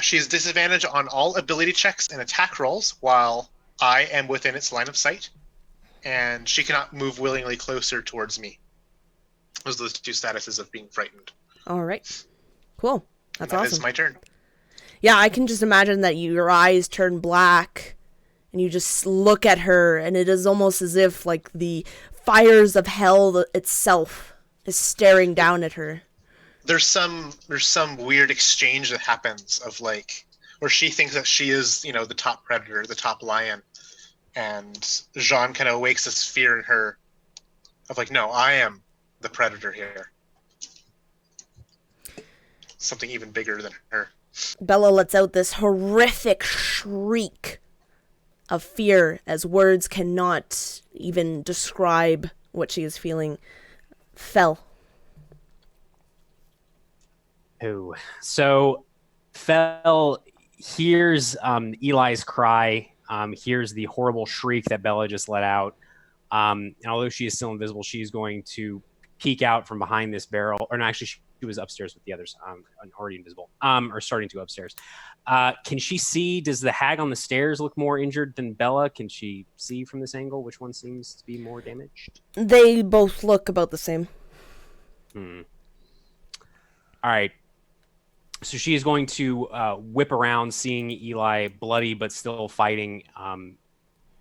She has disadvantage on all ability checks and attack rolls while I am within its line of sight, and she cannot move willingly closer towards me. Those are the two statuses of being frightened. All right. Cool. That's That awesome. is my turn. Yeah, I can just imagine that your eyes turn black and you just look at her, and it is almost as if like the fires of hell itself is staring down at her. There's some weird exchange that happens of like where she thinks that she is, the top predator, the top lion, and Jean kind of awakes this fear in her of like, no, I am the predator here. Something even bigger than her. Bella lets out this horrific shriek of fear as words cannot even describe what she is feeling. Fell. Oh, so Fell hears Eli's cry, hears the horrible shriek that Bella just let out. And although she is still invisible, she's going to peek out from behind this barrel. Or no, actually, she was upstairs with the others, already invisible, or starting to go upstairs. Can she see? Does the hag on the stairs look more injured than Bella? Can she see from this angle which one seems to be more damaged? They both look about the same. All right. So she is going to whip around, seeing Eli bloody but still fighting,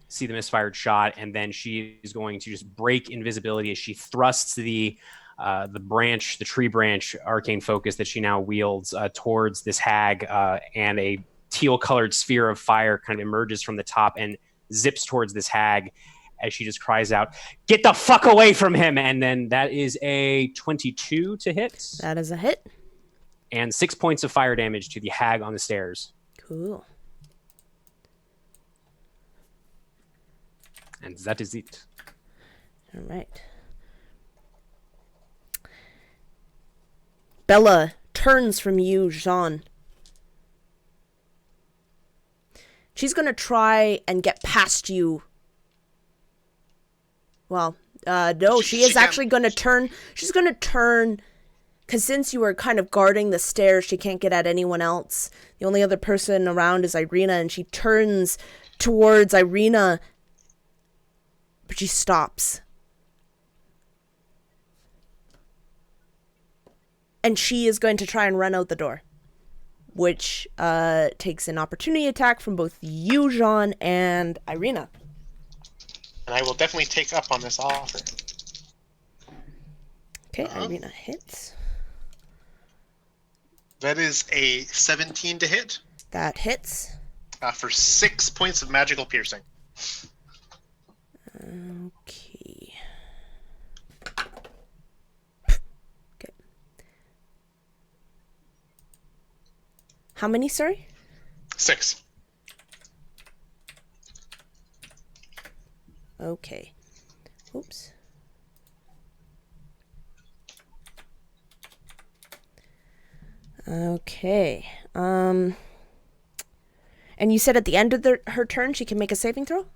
see the misfired shot, and then she is going to just break invisibility as she thrusts the tree branch, arcane focus that she now wields towards this hag, and a teal-colored sphere of fire kind of emerges from the top and zips towards this hag as she just cries out, "Get the fuck away from him!" And then that is a 22 to hit. That is a hit. And 6 points of fire damage to the hag on the stairs. Cool. And that is it. All right. Bella turns from you, Jean. She's going to try and get past you. Well, no, she is actually going to turn. She's going to turn, because since you were kind of guarding the stairs, she can't get at anyone else. The only other person around is Irina, and she turns towards Irina, but she stops. And she is going to try and run out the door, which takes an opportunity attack from both you, Jean, and Irina. And I will definitely take up on this offer. Okay, Irina hits. That is a 17 to hit. That hits. For 6 points of magical piercing. Okay. Okay. How many, sorry? 6. Okay. Oops. Okay. And you said at the end of her turn she can make a saving throw?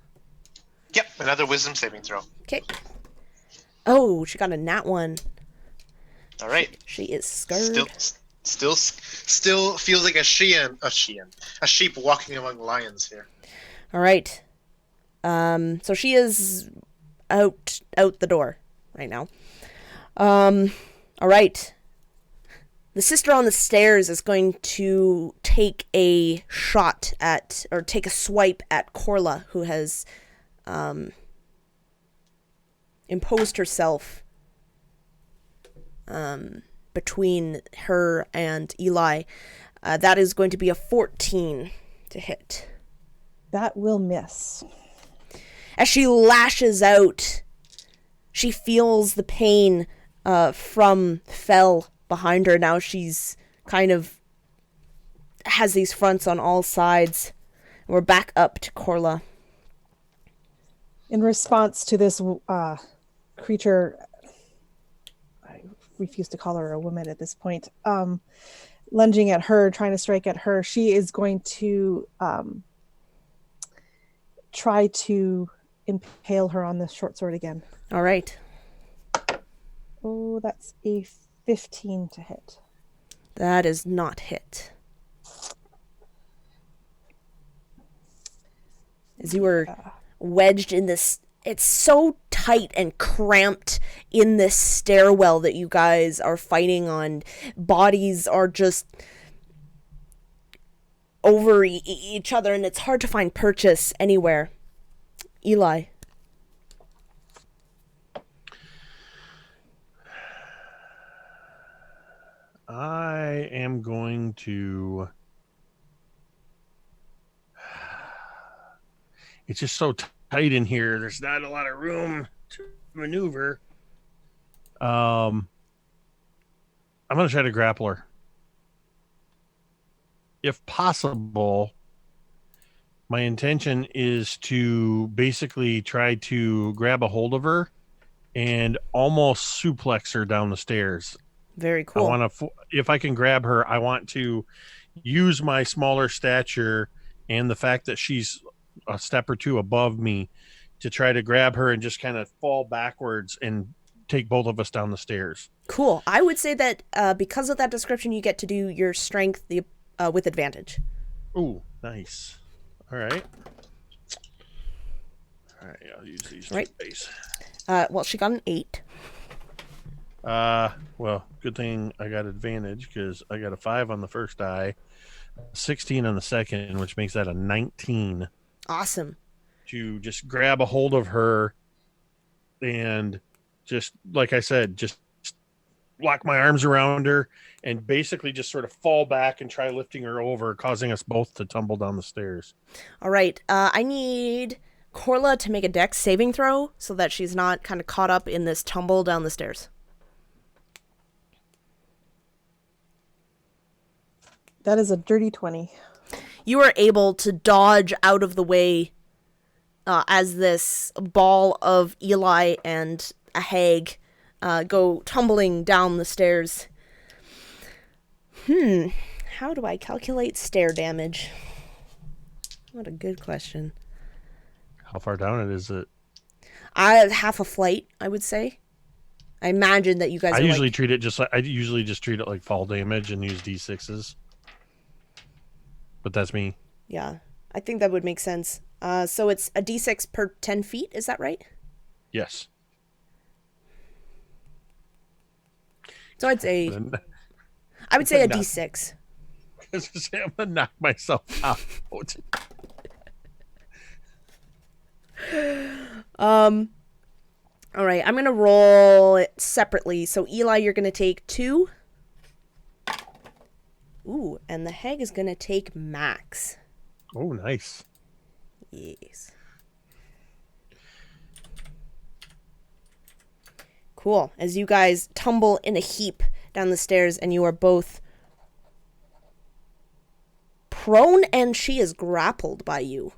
Yep, another wisdom saving throw. Okay. Oh, she got a nat 1. All right. She is scared. Still feels like a sheep walking among lions here. All right. So she is out the door right now. All right. The sister on the stairs is going to take a shot at, or take a swipe at Corla, who has imposed herself between her and Eli. That is going to be a 14 to hit. That will miss. As she lashes out, she feels the pain from Fell behind her. Now she's kind of has these fronts on all sides. We're back up to Corla. In response to this creature, I refuse to call her a woman at this point, lunging at her, trying to strike at her, she is going to try to impale her on the short sword again. All right. Oh, that's a 15 to hit. That is not hit. As you were wedged in this, it's so tight and cramped in this stairwell that you guys are fighting on. Bodies are just over each other, and it's hard to find purchase anywhere. Eli. I am going to... It's just so tight in here. There's not a lot of room to maneuver. I'm going to try to grapple her. If possible, my intention is to basically try to grab a hold of her and almost suplex her down the stairs. Very cool. I want to, if I can grab her, I want to use my smaller stature and the fact that she's a step or two above me to try to grab her and just kind of fall backwards and take both of us down the stairs. Cool. I would say that because of that description, you get to do your strength with advantage. Ooh, nice. All right. All right, I'll use these two dice. Well, she got an 8. Well, good thing I got advantage because I got a 5 on the first die, 16 on the second, which makes that a 19. Awesome. To just grab a hold of her and just, like I said, just lock my arms around her and basically just sort of fall back and try lifting her over, causing us both to tumble down the stairs. All right. I need Corla to make a dex saving throw so that she's not kind of caught up in this tumble down the stairs. That is a dirty 20. You are able to dodge out of the way as this ball of Eli and a hag go tumbling down the stairs. How do I calculate stair damage? What a good question. How far down is it? Half a flight, I would say. I imagine that you guys I usually treat it just like, I usually just treat it like fall damage and use D6s. But that's me. Yeah, I think that would make sense. So it's a D6 per 10 feet, is that right? Yes. So I would say a D6. I'm gonna knock myself out. All right, I'm gonna roll it separately. So Eli, you're gonna take 2. Ooh, and the hag is gonna take max. Oh, nice. Yes. Cool. As you guys tumble in a heap down the stairs, and you are both prone, and she is grappled by you.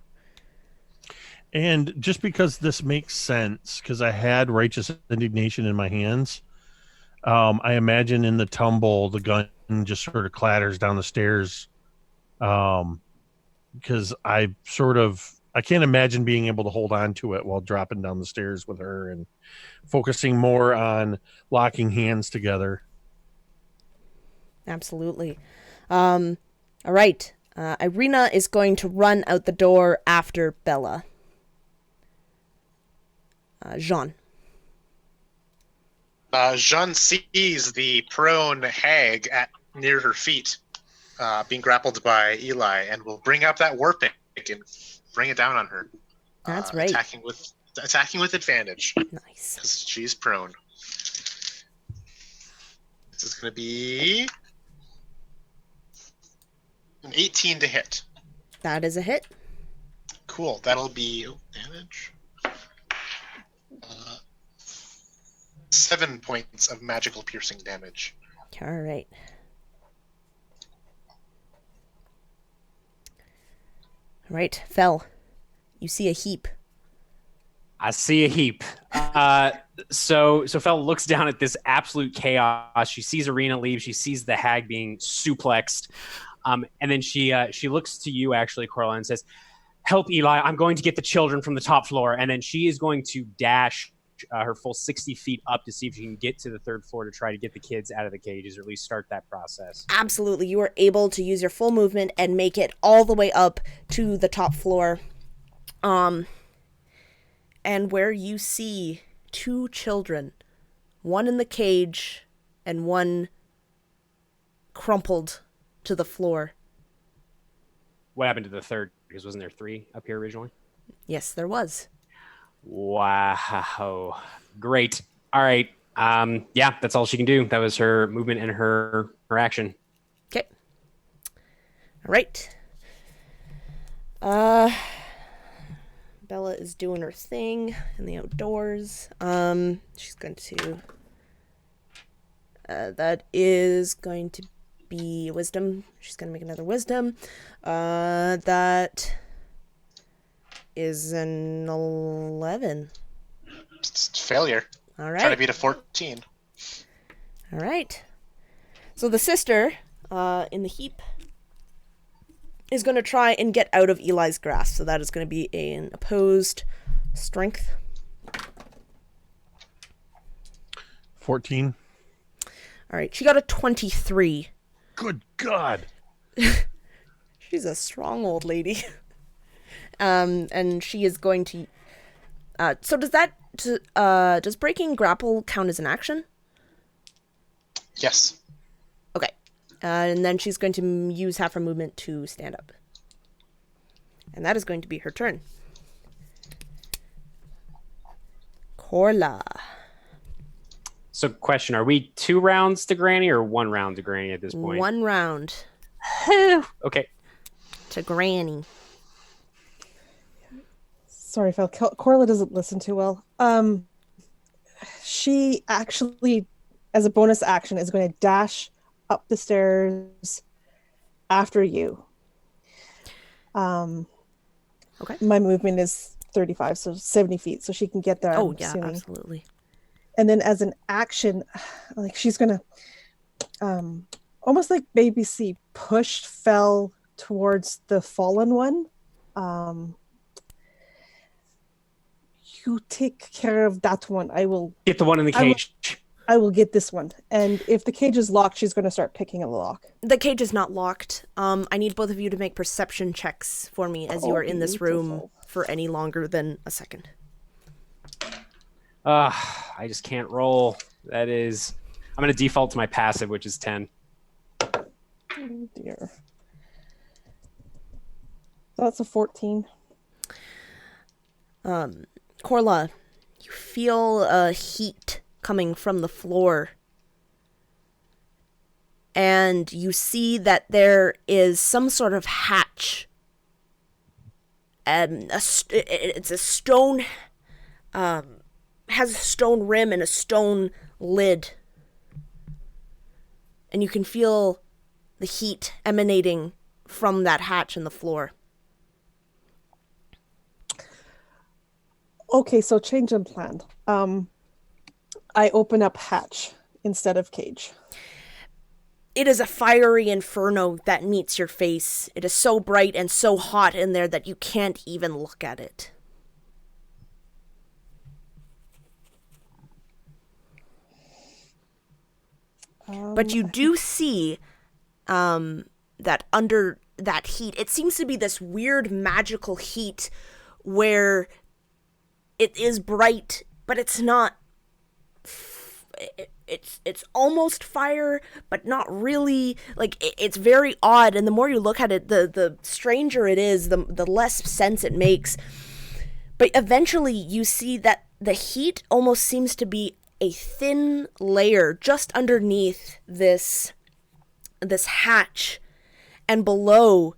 And just because this makes sense, because I had righteous indignation in my hands, I imagine in the tumble, the gun just sort of clatters down the stairs. Because I can't imagine being able to hold on to it while dropping down the stairs with her and focusing more on locking hands together. Absolutely. All right. Irina is going to run out the door after Bella. Jean. Jean sees the prone hag at near her feet, being grappled by Eli, and will bring up that war pick and bring it down on her. That's right. Attacking with advantage Nice. because she's prone. This is going to be an 18 to hit. That is a hit. Cool. That'll be damage. 7 points of magical piercing damage. All right. All right, Fel. You see a heap. I see a heap. So Fel looks down at this absolute chaos. She sees Arena leave. She sees the hag being suplexed. And then she looks to you, actually, Corla, and says, "Help, Eli. I'm going to get the children from the top floor." And then she is going to dash her full 60 feet up to see if she can get to the third floor to try to get the kids out of the cages, or at least start that process. Absolutely. You are able to use your full movement and make it all the way up to the top floor. And where you see 2 children, one in the cage and one crumpled to the floor. What happened to the third? Because wasn't there 3 up here originally? Yes, there was. Wow. Great. All right. Yeah, that's all she can do. That was her movement and her action. Okay. All right. Bella is doing her thing in the outdoors. She's going to... that is going to be wisdom. She's going to make another wisdom. That is an 11. It's failure. All right. Trying to beat a 14. All right. So the sister in the heap is going to try and get out of Eli's grasp. So that is going to be an opposed strength. 14. All right. She got a 23. Good God. She's a strong old lady. And she is going to... so does breaking grapple count as an action? Yes. Okay. And then she's going to use half her movement to stand up. And that is going to be her turn. Corla. So question, are we 2 rounds to Granny or 1 round to Granny at this point? 1 round Okay. to Granny. Sorry, Phil. Corla doesn't listen too well. She actually, as a bonus action, is going to dash up the stairs after you. Okay. My movement is 35, so 70 feet, so she can get there. Oh, I'm yeah, assuming. absolutely. And then as an action, like she's going to, almost like Baby C pushed Fel towards the fallen one. You take care of that one. I will Get the one in the cage. I will get this one. And if the cage is locked, she's going to start picking at the lock. The cage is not locked. I need both of you to make perception checks for me as you are in this room beautiful. for any longer than a second. I just can't roll. That is... I'm going to default to my passive, which is 10. Oh dear. That's a 14. Corla, you feel a heat coming from the floor. And you see that there is some sort of hatch. It's a stone... has a stone rim and a stone lid. And you can feel the heat emanating from that hatch in the floor. Okay, so change in plan. I open up hatch instead of cage. It is a fiery inferno that meets your face. It is so bright and so hot in there that you can't even look at it. But you do see that under that heat, it seems to be this weird magical heat where it is bright, but it's not. it's almost fire, but not really. Like it's very odd, and the more you look at it, the stranger it is, the less sense it makes. But eventually you see that the heat almost seems to be a thin layer just underneath this hatch, and below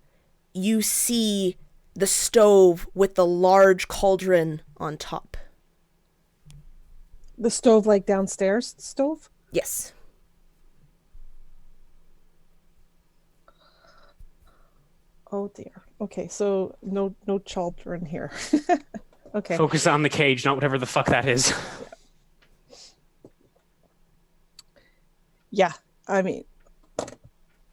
you see the stove with the large cauldron on top. The stove, like downstairs stove? Yes. Oh dear. Okay, so no children here. Okay. Focus on the cage, not whatever the fuck that is. Yeah, I mean,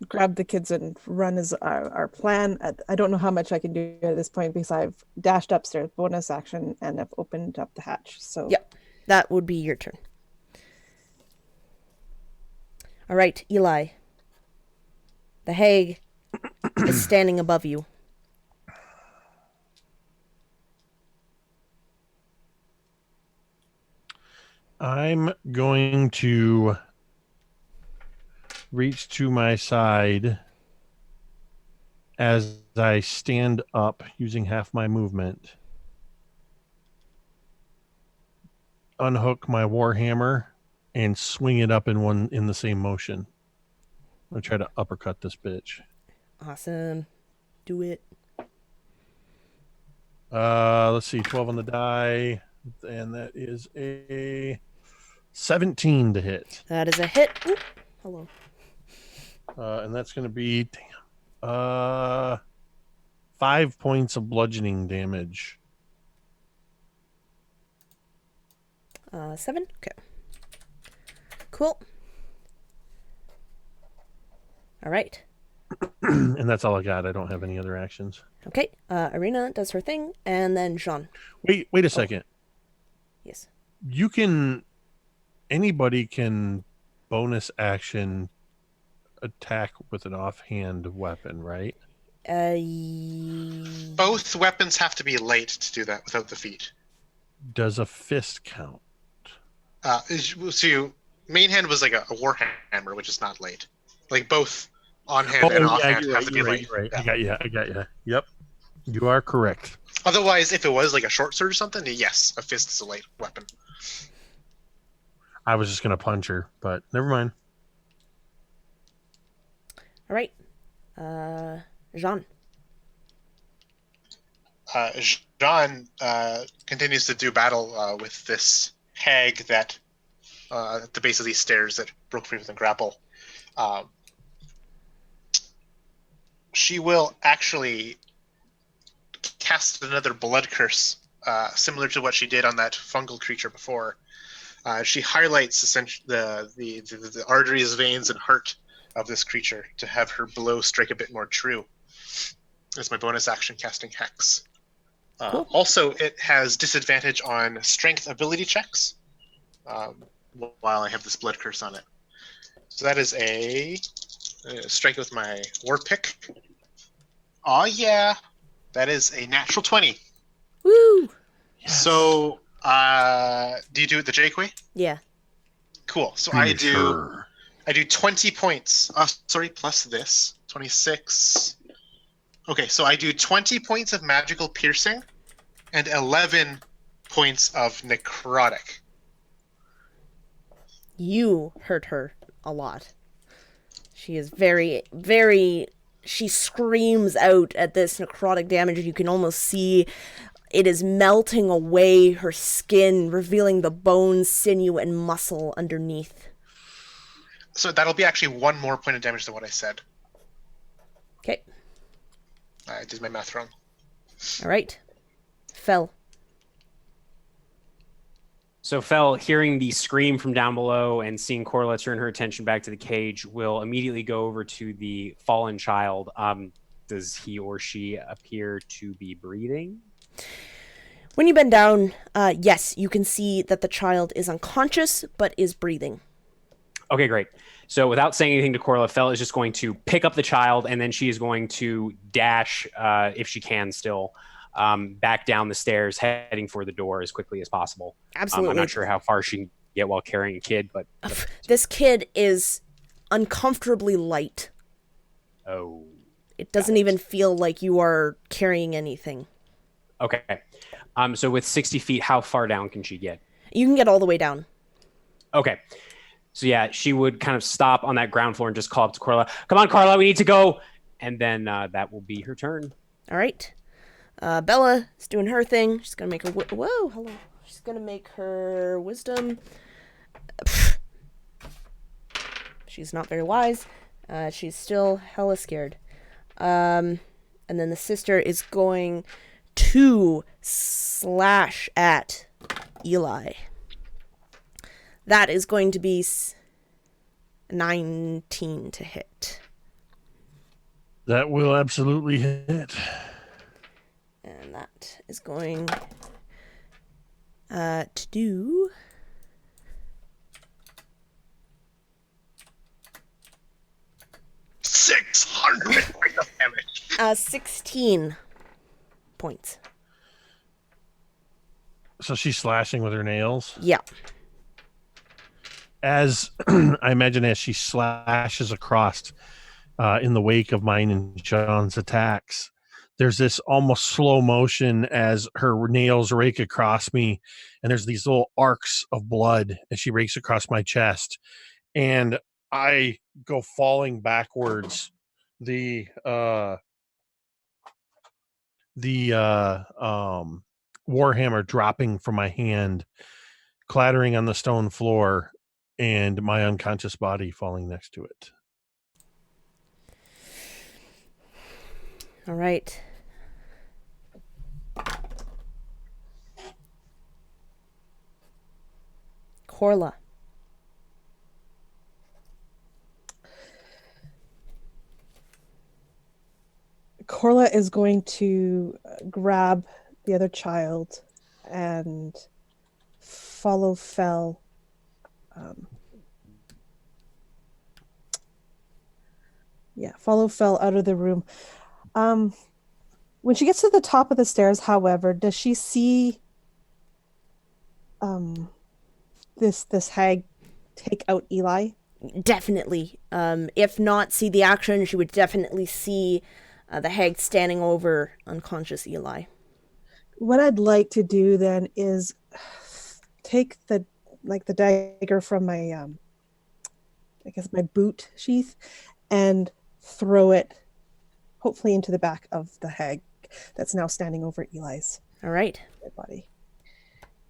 grab the kids and run is our plan. I don't know how much I can do at this point because I've dashed upstairs, bonus action, and I've opened up the hatch. So Yep. That would be your turn. All right, Eli. The hag is standing above you. I'm going to reach to my side as I stand up using half my movement. Unhook my warhammer and swing it up in the same motion. I'm gonna try to uppercut this bitch. Awesome. Do it. Let's see, 12 on the die, and that is a 17 to hit. That is a hit. Ooh, hello. And that's gonna be 5 points of bludgeoning damage. 7? Okay. Cool. All right. And that's all I got. I don't have any other actions. Okay. Arena does her thing, and then Jean. Wait a second. Yes. Anybody can bonus action attack with an offhand weapon, right? Both weapons have to be late to do that without the feat. Does a fist count? So main hand was like a warhammer, which is not late. Like both on hand and off hand have to be late. Right. Yeah. I got you. Yep. You are correct. Otherwise, if it was like a short sword or something, then yes, a fist is a late weapon. I was just going to punch her, but never mind. All right. Jean. Jean continues to do battle with this hag that at the base of these stairs that broke free with the grapple. She will actually cast another blood curse, similar to what she did on that fungal creature before. She highlights essentially the arteries, veins, and heart of this creature to have her blow strike a bit more true. That's my bonus action, casting Hex. Cool. Also, it has disadvantage on strength ability checks while I have this blood curse on it. So that is a strike with my war pick. Oh yeah, that is a natural 20. Woo! Yes. So, do you do it the Jake way? Yeah. Cool. So Sure. I do 20 points. Plus this 26. Okay, so I do 20 points of magical piercing and 11 points of necrotic. You hurt her a lot. She is very, very... She screams out at this necrotic damage, and you can almost see it is melting away her skin, revealing the bones, sinew, and muscle underneath. So that'll be actually one more point of damage than what I said. Okay. I did my math wrong. All right. Fell. So Fel, hearing the scream from down below and seeing Corla turn her attention back to the cage, will immediately go over to the fallen child. Does he or she appear to be breathing? When you bend down, yes, you can see that the child is unconscious, but is breathing. Okay, great. So without saying anything to Corla, Fel is just going to pick up the child, and then she is going to dash, if she can still, back down the stairs, heading for the door as quickly as possible. Absolutely. I'm not sure how far she can get while carrying a kid, but This kid is uncomfortably light. oh, It doesn't even feel like you are carrying anything. okay. So with 60 feet, how far down can she get? You can get all the way down. Okay. So yeah, she would kind of stop on that ground floor and just call up to Corla. Come on, Carla, we need to go. And then that will be her turn. All right. Bella is doing her thing. She's gonna make her. Whoa, hello. She's gonna make her wisdom. She's not very wise. She's still hella scared. And then the sister is going to slash at Eli. That is going to be 19 to hit. That will absolutely hit. And that is going to do 600 points of damage. 16 points. So she's slashing with her nails. Yeah. As I imagine, as she slashes across in the wake of mine and John's attacks, there's this almost slow motion as her nails rake across me, and there's these little arcs of blood as she rakes across my chest, and I go falling backwards. The warhammer dropping from my hand, clattering on the stone floor, and my unconscious body falling next to it. All right. Corla. Corla is going to grab the other child and follow Fel. Follow Fel out of the room. When she gets to the top of the stairs, however, does she see this hag take out Eli? Definitely. If not see the action, she would definitely see the hag standing over unconscious Eli. What I'd like to do then is take the dagger from my my boot sheath and throw it hopefully into the back of the hag that's now standing over Eli's All right. dead body.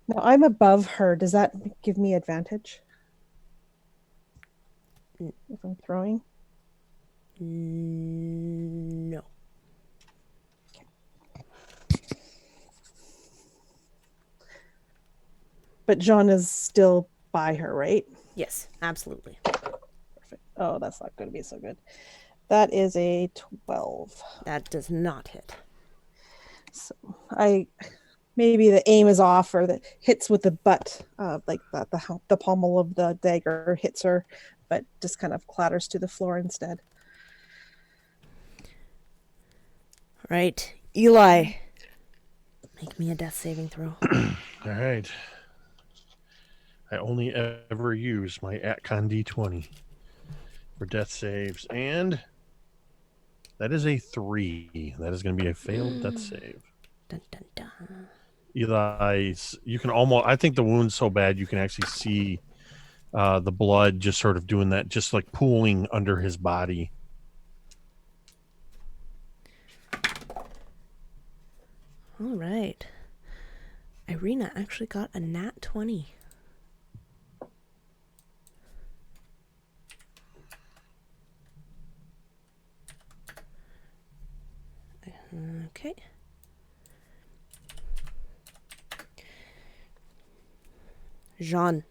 Now I'm above her. Does that give me advantage if I'm throwing? No. But Jean is still by her, right? Yes, absolutely. Perfect. Oh, that's not going to be so good. That is a 12. That does not hit. So maybe the aim is off, or the hits with the butt, the pommel of the dagger hits her, but just kind of clatters to the floor instead. All right. Eli, make me a death saving throw. All right. I only ever use my Atcon D20 for death saves, and that is a 3. That is going to be a failed death save. Dun, dun, dun. Eli, you can almost, I think the wound's so bad you can actually see the blood just sort of doing that, just like pooling under his body. All right. Irina actually got a nat 20. Okay. Jean.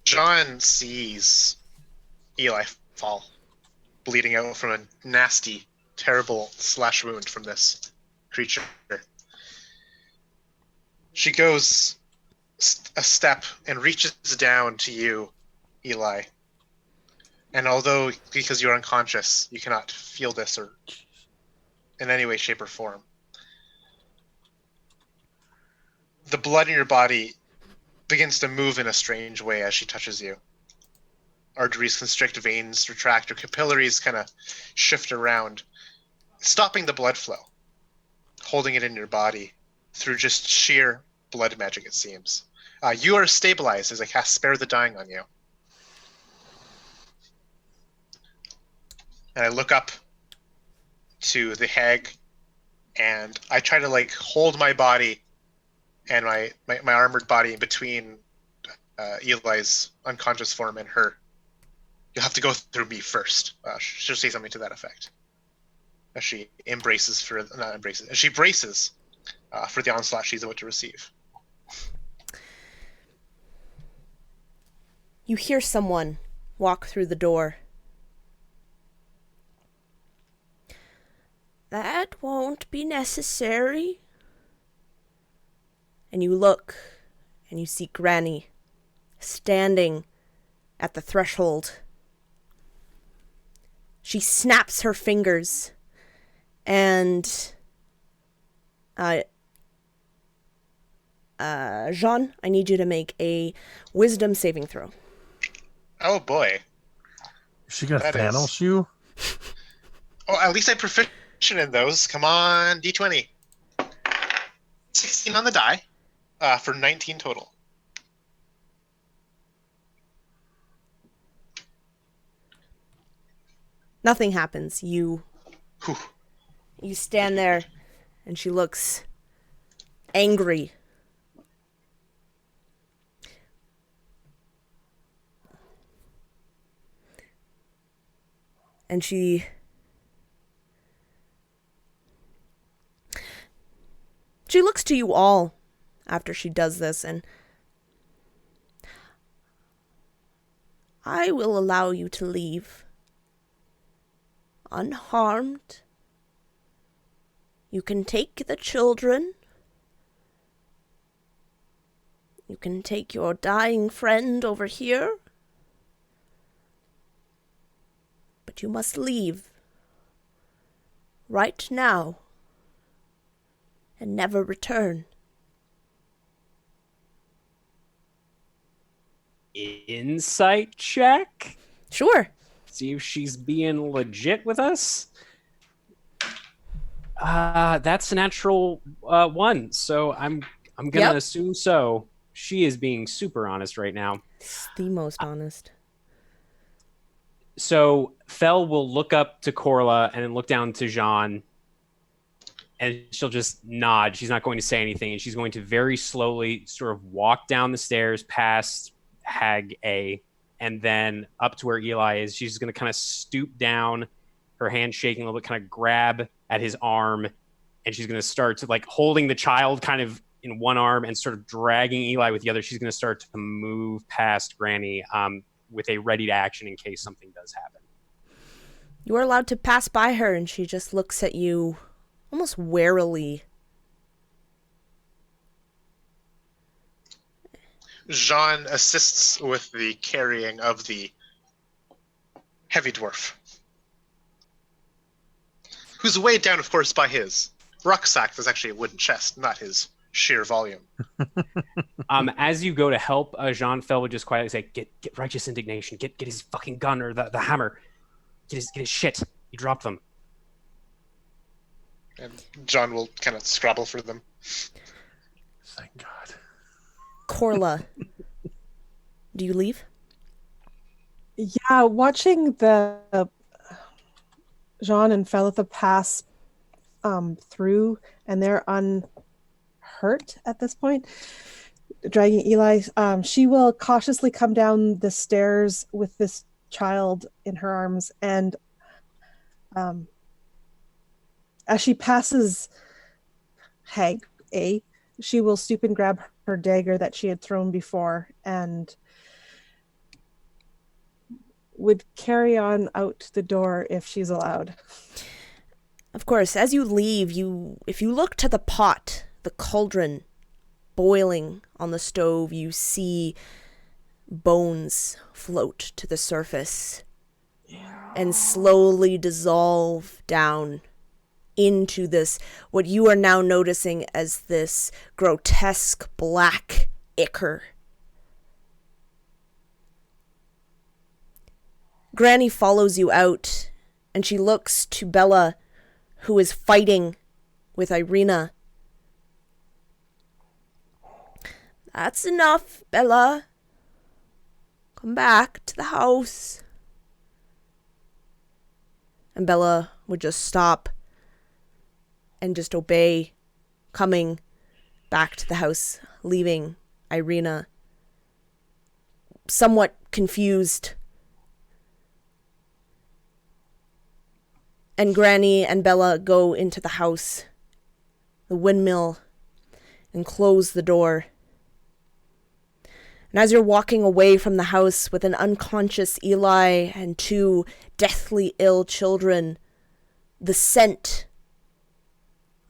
John sees Eli fall, bleeding out from a nasty, terrible slash wound from this creature. She goes a step and reaches down to you, Eli. And although, because you're unconscious, you cannot feel this or in any way, shape, or form. the blood in your body begins to move in a strange way as she touches you. Arteries constrict, veins retract, your capillaries kind of shift around, stopping the blood flow, holding it in your body through just sheer blood magic, it seems. You are stabilized as I cast Spare the Dying on you. And I look up to the hag, and I try to like hold my body and my armored body in between Eli's unconscious form and her. You'll have to go through me first. She'll say something to that effect. As she braces for the onslaught she's about to receive. You hear someone walk through the door. That won't be necessary. And you look, and you see Granny standing at the threshold. She snaps her fingers, and Jean, I need you to make a wisdom saving throw. Oh boy. She got Thanos you? Oh, at least I'm proficient in those. Come on, D20. 16 on the die for 19 total. Nothing happens. You stand there, and she looks angry. And she looks to you all after she does this, and I will allow you to leave unharmed. You can take the children. You can take your dying friend over here. But you must leave right now and never return. Insight check? Sure. See if she's being legit with us. That's a natural 1, so I'm gonna assume so. She is being super honest right now. It's the most honest. So Fel will look up to Corla and then look down to Jean, and she'll just nod. She's not going to say anything, and she's going to very slowly sort of walk down the stairs past Hag A, and then up to where Eli is. She's going to kind of stoop down, her hand shaking a little bit, kind of grab at his arm, and she's going to start to, like, holding the child kind of in one arm and sort of dragging Eli with the other. She's going to start to move past Granny with a ready to action in case something does happen. You are allowed to pass by her, and she just looks at you almost warily. Jean assists with the carrying of the heavy dwarf, who's weighed down, of course, by his rucksack. That's actually a wooden chest, not his sheer volume. As you go to help, Jean Fel would just quietly say, "Get righteous indignation. Get his fucking gun or the hammer. Get his shit. He dropped them." And John will kind of scrabble for them. Thank God. Corla, do you leave? Yeah, watching the Jean and Felitha pass through, and they're unhurt at this point, dragging Eli, she will cautiously come down the stairs with this child in her arms, and as she passes Hag A, she will stoop and grab her dagger that she had thrown before and would carry on out the door if she's allowed. Of course, as you leave, if you look to the pot, the cauldron boiling on the stove, you see bones float to the surface and slowly dissolve down into this, what you are now noticing as this grotesque black ichor. Granny follows you out, and she looks to Bella, who is fighting with Irina. That's enough, Bella. Come back to the house. And Bella would just stop and just obey, coming back to the house, leaving Irina somewhat confused. And Granny and Bella go into the house, the windmill, and close the door. And as you're walking away from the house with an unconscious Eli and 2 deathly ill children, the scent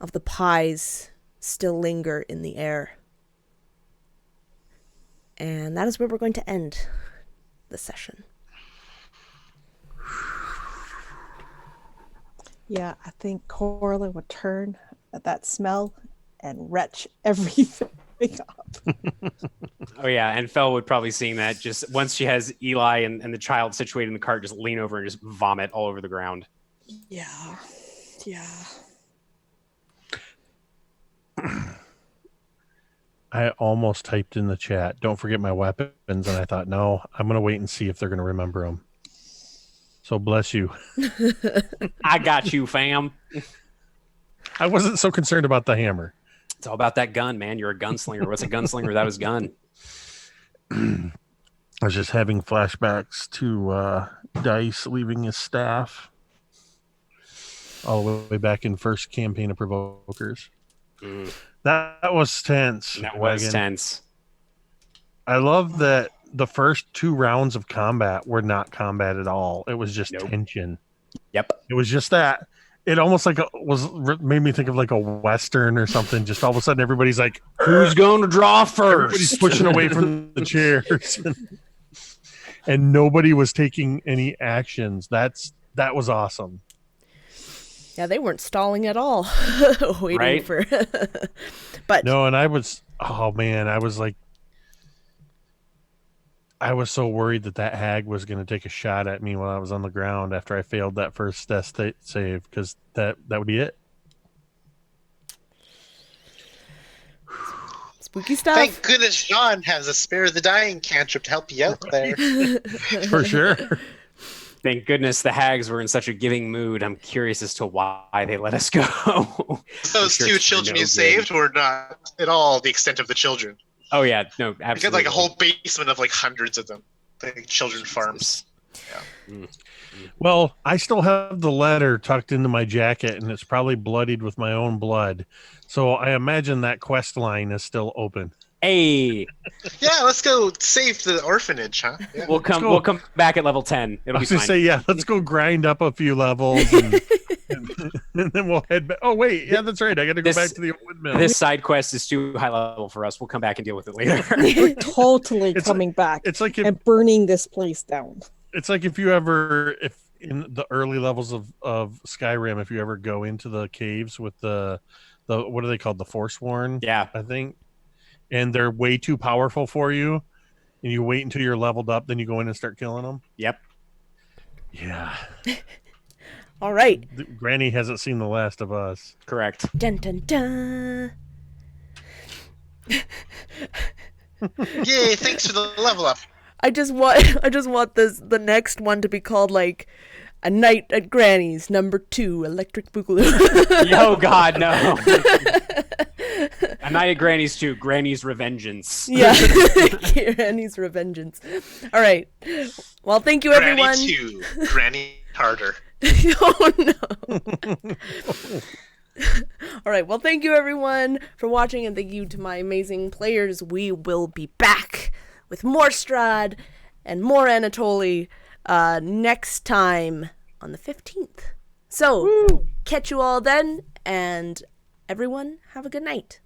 of the pies still linger in the air. And that is where we're going to end the session. Yeah, I think Corla would turn at that smell and retch everything up. Oh yeah, and Fel would probably seeing that just once she has Eli and the child situated in the cart, just lean over and just vomit all over the ground. Yeah. Yeah. I almost typed in the chat, don't forget my weapons, and I thought, no, I'm going to wait and see if they're going to remember them. So bless you. I got you, fam. I wasn't so concerned about the hammer. It's all about that gun, man. You're a gunslinger. What's a gunslinger without his gun? I was just having flashbacks to Dice leaving his staff all the way back in first campaign of Provokers. That was tense. That was tense. I love that the first 2 rounds of combat were not combat at all. It was just tension. Yep. It was just that. It almost like made me think of like a Western or something. Just all of a sudden everybody's like, who's going to draw first? Everybody's pushing away from the chairs. And nobody was taking any actions. That was awesome. Yeah, they weren't stalling at all. Waiting right? for but no, and I was I was so worried that hag was going to take a shot at me while I was on the ground after I failed that first death save, because that would be it. Spooky stuff. Thank goodness John has a spare the dying cantrip to help you out there. For sure. Thank goodness the hags were in such a giving mood. I'm curious as to why they let us go. Those 2 children you saved were not at all the extent of the children. Oh yeah, no, absolutely. You got like a whole basement of like hundreds of them. Like children farms. Yeah. Well, I still have the letter tucked into my jacket, and it's probably bloodied with my own blood. So I imagine that quest line is still open. Hey. Yeah, let's go save the orphanage, huh? Yeah. We'll come back at level 10. It'll be fine. Let's go grind up a few levels and then we'll head back. Oh wait, yeah, that's right. I got to go back to the windmill. This side quest is too high level for us. We'll come back and deal with it later. Totally coming back. It's like and burning this place down. It's like if in the early levels of Skyrim, if you ever go into the caves with the what are they called? The Forsworn? Yeah. I think. And they're way too powerful for you. And you wait until you're leveled up, then you go in and start killing them. Yep. Yeah. All right. Granny hasn't seen The Last of Us. Correct. Dun dun dun. Yay, thanks for the level up. I just want the next one to be called like A Night at Granny's #2 Electric Boogaloo. Oh God, no. A Night at Granny's 2, Granny's Revengeance. Yeah. Granny's Revengeance. All right. Well, thank you everyone. Granny 2, Granny Harder. Oh no. All right. Well, thank you everyone for watching, and thank you to my amazing players. We will be back with more Strahd and more Anatoly next time on the 15th. So, catch you all then, and everyone have a good night.